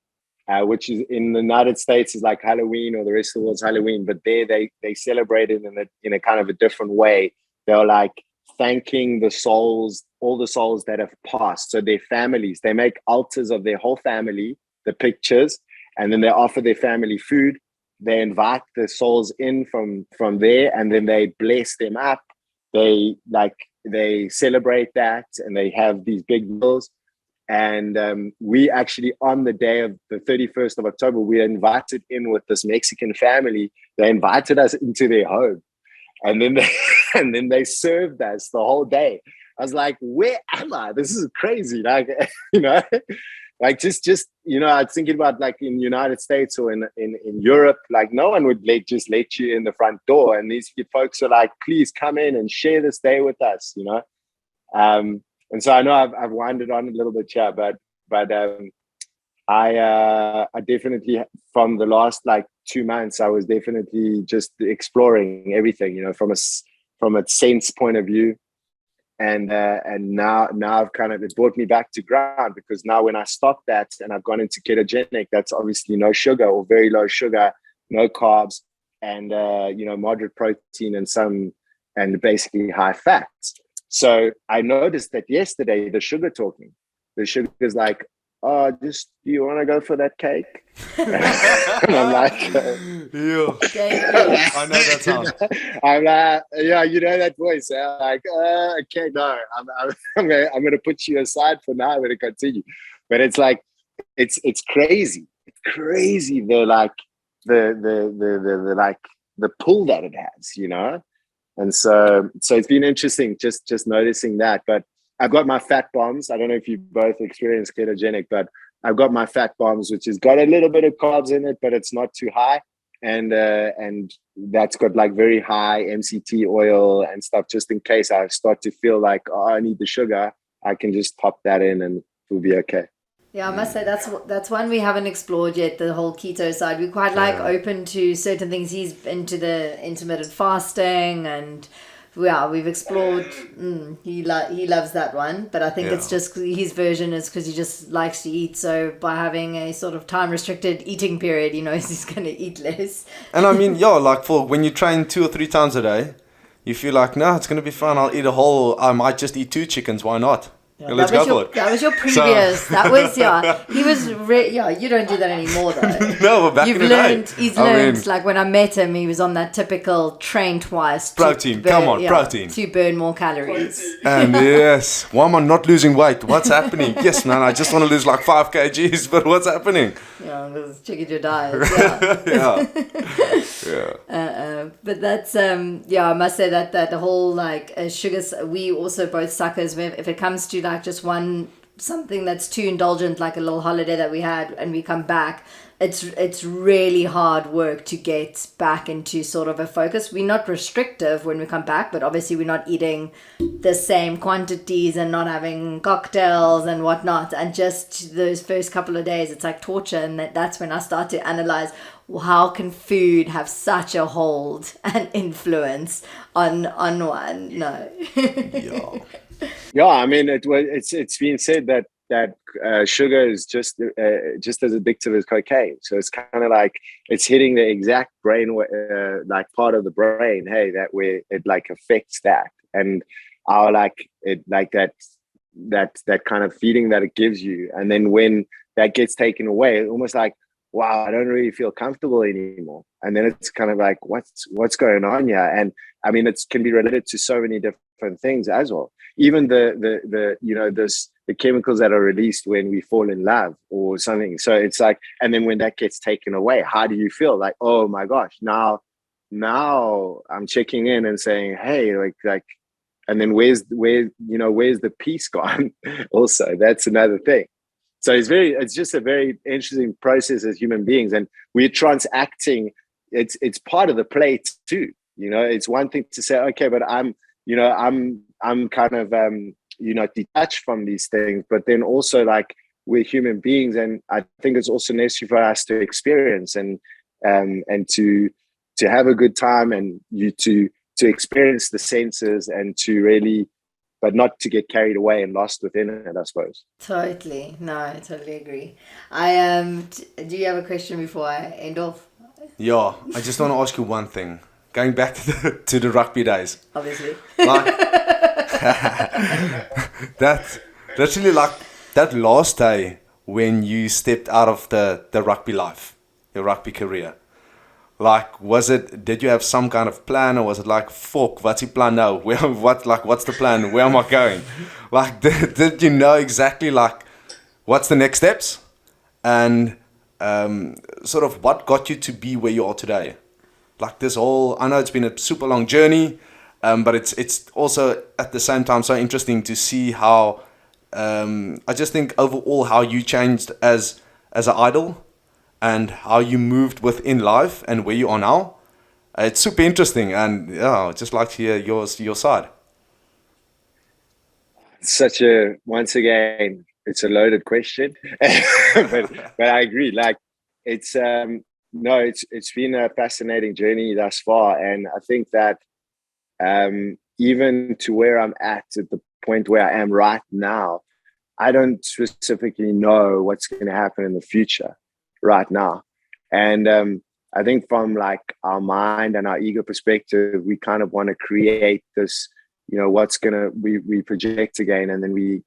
Which is in the United States is like Halloween, or the rest of the world's Halloween, but there they celebrate it in a kind of a different way. They're like thanking the souls, all the souls that have passed. So their families, they make altars of their whole family, the pictures, and then they offer their family food. They invite the souls in from there, and then they bless them up. They celebrate that, and they have these big meals. And we actually, on the day of the 31st of October, we were invited in with this Mexican family. They invited us into their home, and then they served us the whole day. I was like, where am I? This is crazy. Like, you know, like just you know, I was thinking about like in the United States or in Europe, like no one would just let you in the front door. And these folks are like, please come in and share this day with us, you know. And so I know I've wandered on a little bit here, but I definitely, from the last like 2 months, I was definitely just exploring everything, you know, from a sense point of view, and now I've kind of, it brought me back to ground, because now when I stopped that and I've gone into ketogenic, that's obviously no sugar or very low sugar, no carbs, and you know, moderate protein and basically high fats. So I noticed that yesterday, the sugar is like, oh, do you want to go for that cake? And I'm like, I know that sound. I'm like, yeah, you know that voice. I'm like, okay, no, I'm gonna put you aside for now. I'm gonna continue. But it's like, it's crazy. It's crazy. The like the like the pull that it has, you know. And so it's been interesting just noticing that. But I've got my fat bombs. I don't know if you both experienced ketogenic, but I've got my fat bombs, which has got a little bit of carbs in it, but it's not too high. And that's got like very high MCT oil and stuff, just in case I start to feel like, oh, I need the sugar. I can just pop that in and it'll be okay. Yeah, I must say that's one we haven't explored yet, the whole keto side. We're quite like open to certain things. He's into the intermittent fasting, and we've explored. He loves that one, but I think it's just his version is because he just likes to eat. So by having a sort of time restricted eating period, he knows he's going to eat less. And I mean, like for when you train 2 or 3 times a day, you feel like, no, it's going to be fun. I'll eat a whole. I might just eat 2 chickens. Why not? Yeah, let's go for it. That was your previous. That was, he was, you don't do that anymore though. No, but back in the day. He's learned, like when I met him, he was on that typical train twice. Protein, protein. To burn more calories. And yes, why am I not losing weight? What's happening? Yes, man, I just want to lose like 5 kgs, but what's happening? Yeah, because checking your diet. But that's, I must say that the whole like sugars, we also both suckers, if it comes to like just something that's too indulgent, like a little holiday that we had and we come back, it's really hard work to get back into sort of a focus. We're not restrictive when we come back, but obviously we're not eating the same quantities and not having cocktails and whatnot, and just those first couple of days it's like torture. And that's when I start to analyze, how can food have such a hold and influence on one? Yeah, I mean, it's been said that sugar is just as addictive as cocaine. So it's kind of like it's hitting the exact brain like part of the brain. Hey, that where it like affects that, and our like it like that kind of feeling that it gives you, and then when that gets taken away, it's almost like, wow, I don't really feel comfortable anymore. And then it's kind of like, what's going on here? And I mean, it can be related to so many different things as well. Even the chemicals that are released when we fall in love or something. So it's like, and then when that gets taken away, how do you feel? Like, oh my gosh, now I'm checking in and saying, hey, like, and then where's the peace gone? Also, that's another thing. So it's just a very interesting process as human beings, and we're transacting. It's part of the play too. It's one thing to say, okay, but I'm kind of detached from these things, but then also like we're human beings, and I think it's also necessary for us to experience and to have a good time, and to experience the senses, and to really, but not to get carried away and lost within it, I suppose. Totally. No, I totally agree. I do you have a question before I end off? Yeah, I just want to ask you one thing. Going back to the rugby days. Obviously. Like, that's really like that last day when you stepped out of the rugby life, your rugby career. Like, did you have some kind of plan, or was it like, fuck, what's your plan now? What's the plan? Where am I going? Like, did you know exactly like what's the next steps? And sort of what got you to be where you are today? Like this whole, I know it's been a super long journey, but it's also at the same time so interesting to see how, I just think overall how you changed as an idol, and how you moved within life and where you are now. It's super interesting, and yeah, I'd just like to hear your side. Once again, it's a loaded question, but I agree. Like, it's it's been a fascinating journey thus far, and I think that even to where I'm at the point where I am right now, I don't specifically know what's going to happen in the future right now. And I think from like our mind and our ego perspective, we kind of want to create this, we project again, and then we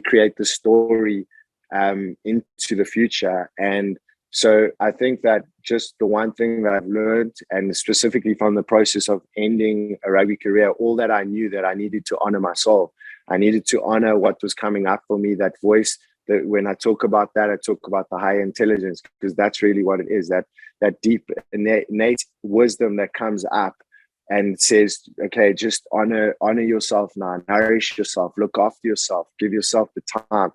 create the story into the future. And so I think that just the one thing that I've learned, and specifically from the process of ending a rugby career, all that I knew, that I needed to honor my soul. I needed to honor what was coming up for me, that voice. That when I talk about that, I talk about the higher intelligence, because that's really what it is, that deep innate wisdom that comes up and says, okay, just honor yourself now, nourish yourself, look after yourself, give yourself the time,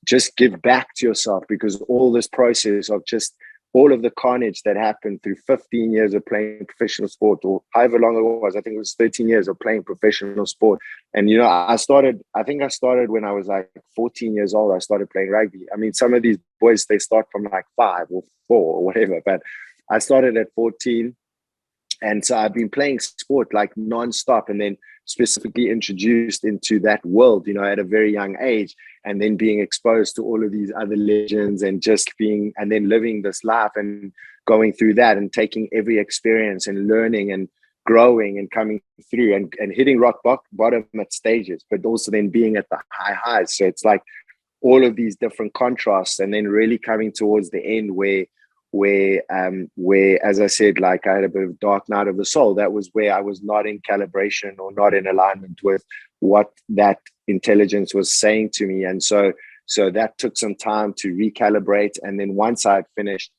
just give back to yourself, because all this process of just all of the carnage that happened through 15 years of playing professional sport, or however long it was, I think it was 13 years of playing professional sport. And, I think I started when I was like 14 years old. I started playing rugby. I mean, some of these boys, they start from like 5 or 4 or whatever, but I started at 14. And so I've been playing sport like nonstop, and then specifically introduced into that world, at a very young age, and then being exposed to all of these other legends, and and then living this life and going through that, and taking every experience and learning and growing and coming through, and hitting rock bottom at stages, but also then being at the high highs. So it's like all of these different contrasts, and then really coming towards the end where as I said, like I had a bit of dark night of the soul. That was where I was not in calibration, or not in alignment with what that intelligence was saying to me. And so that took some time to recalibrate. And then once I had finished,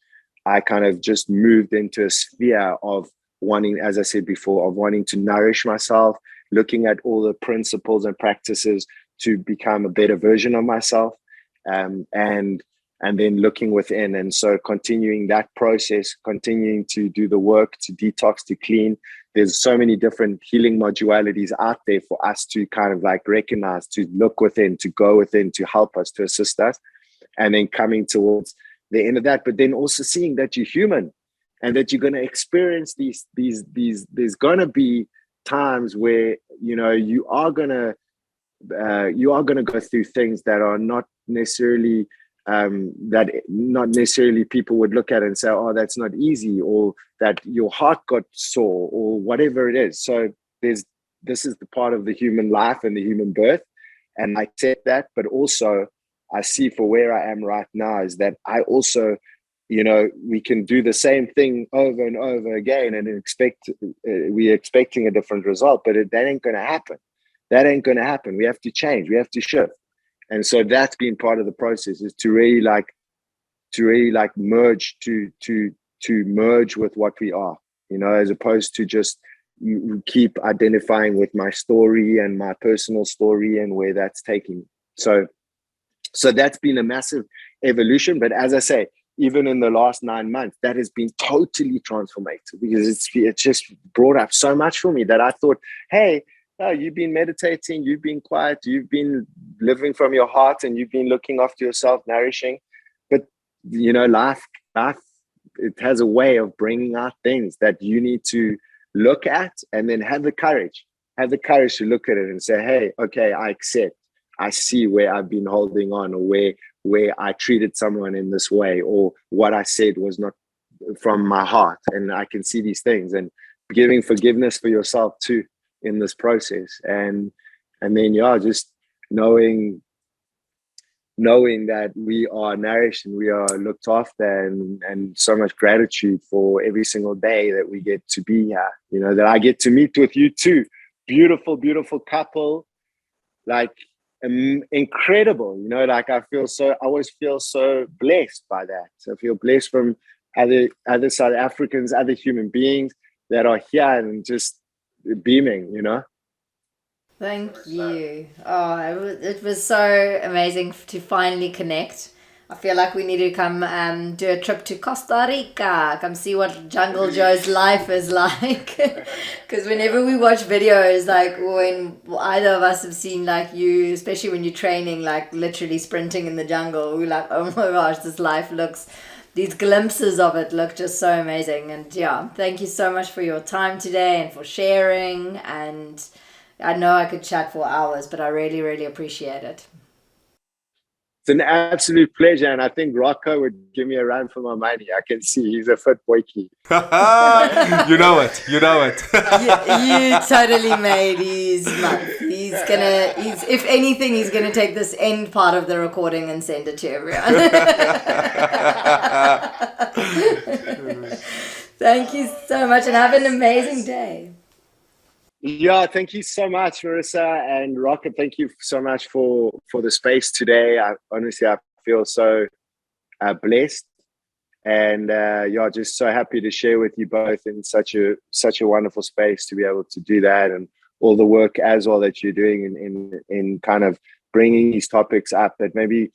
I kind of just moved into a sphere of wanting, as I said before, of wanting to nourish myself, looking at all the principles and practices to become a better version of myself, and then looking within. And so continuing that process, continuing to do the work, to detox, to clean. There's so many different healing modalities out there for us to kind of like recognize, to look within, to go within, to help us, to assist us. And then coming towards the end of that, but then also seeing that you're human, and that you're going to experience these, there's going to be times where, you are going to go through things that are not necessarily people would look at and say, oh, that's not easy, or that your heart got sore, or whatever it is. So this is the part of the human life and the human birth. And I accept that, but also I see for where I am right now is that I also, we can do the same thing over and over again and we're expecting a different result, but that ain't going to happen. That ain't going to happen. We have to change. We have to shift. And so that's been part of the process, is to really merge, to merge with what we are, as opposed to just keep identifying with my story and my personal story and where that's taking me. So So that's been a massive evolution. But as I say, even in the last 9 months, that has been totally transformative, because it's just brought up so much for me that I thought, hey, oh, you've been meditating, you've been quiet, you've been living from your heart, and you've been looking after yourself, nourishing. But, you know, life, it has a way of bringing out things that you need to look at, and then have the courage to look at it and say, hey, okay, I accept. I see where I've been holding on, or where I treated someone in this way, or what I said was not from my heart. And I can see these things, and giving forgiveness for yourself too in this process. And then, yeah, just knowing that we are nourished and we are looked after, and so much gratitude for every single day that we get to be here, you know, that I get to meet with you too. Beautiful, beautiful couple, like incredible, you know, like I always feel so blessed by that. So I feel blessed from other South Africans, other human beings that are here and just beaming, you know. Thank you. Oh, it was so amazing to finally connect. I feel like we need to come do a trip to Costa Rica, come see what Jungle Joe's life is like. Because whenever we watch videos, like when either of us have seen like you, especially when you're training, like literally sprinting in the jungle, we're like, oh my gosh, this life looks, these glimpses of it look just so amazing. And yeah, thank you so much for your time today and for sharing. And I know I could chat for hours, but I really, really appreciate it. It's an absolute pleasure, and I think Rocco would give me a run for my money. I can see he's a fit boykie. You know it. You totally made his month. If anything, he's gonna take this end part of the recording and send it to everyone. Thank you so much, and have an amazing day. Yeah, thank you so much, Marissa and Rocco. Thank you so much for the space today. I feel so blessed, and just so happy to share with you both in such a wonderful space, to be able to do that, and all the work as well that you're doing in kind of bringing these topics up that maybe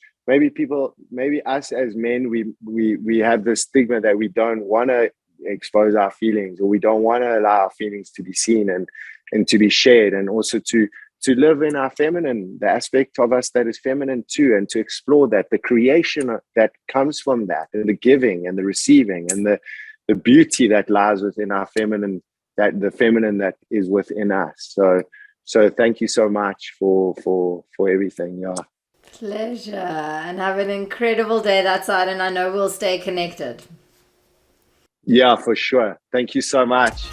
people, maybe us as men, we have this stigma that we don't want to expose our feelings, or we don't want to allow our feelings to be seen and to be shared, and also to live in our feminine, the aspect of us that is feminine too, and to explore that, the creation that comes from that, and the giving and the receiving, and the beauty that lies within our feminine, that the feminine that is within us. So thank you so much for everything. Yeah, pleasure, and have an incredible day that side, and I know we'll stay connected. Yeah, for sure. Thank you so much.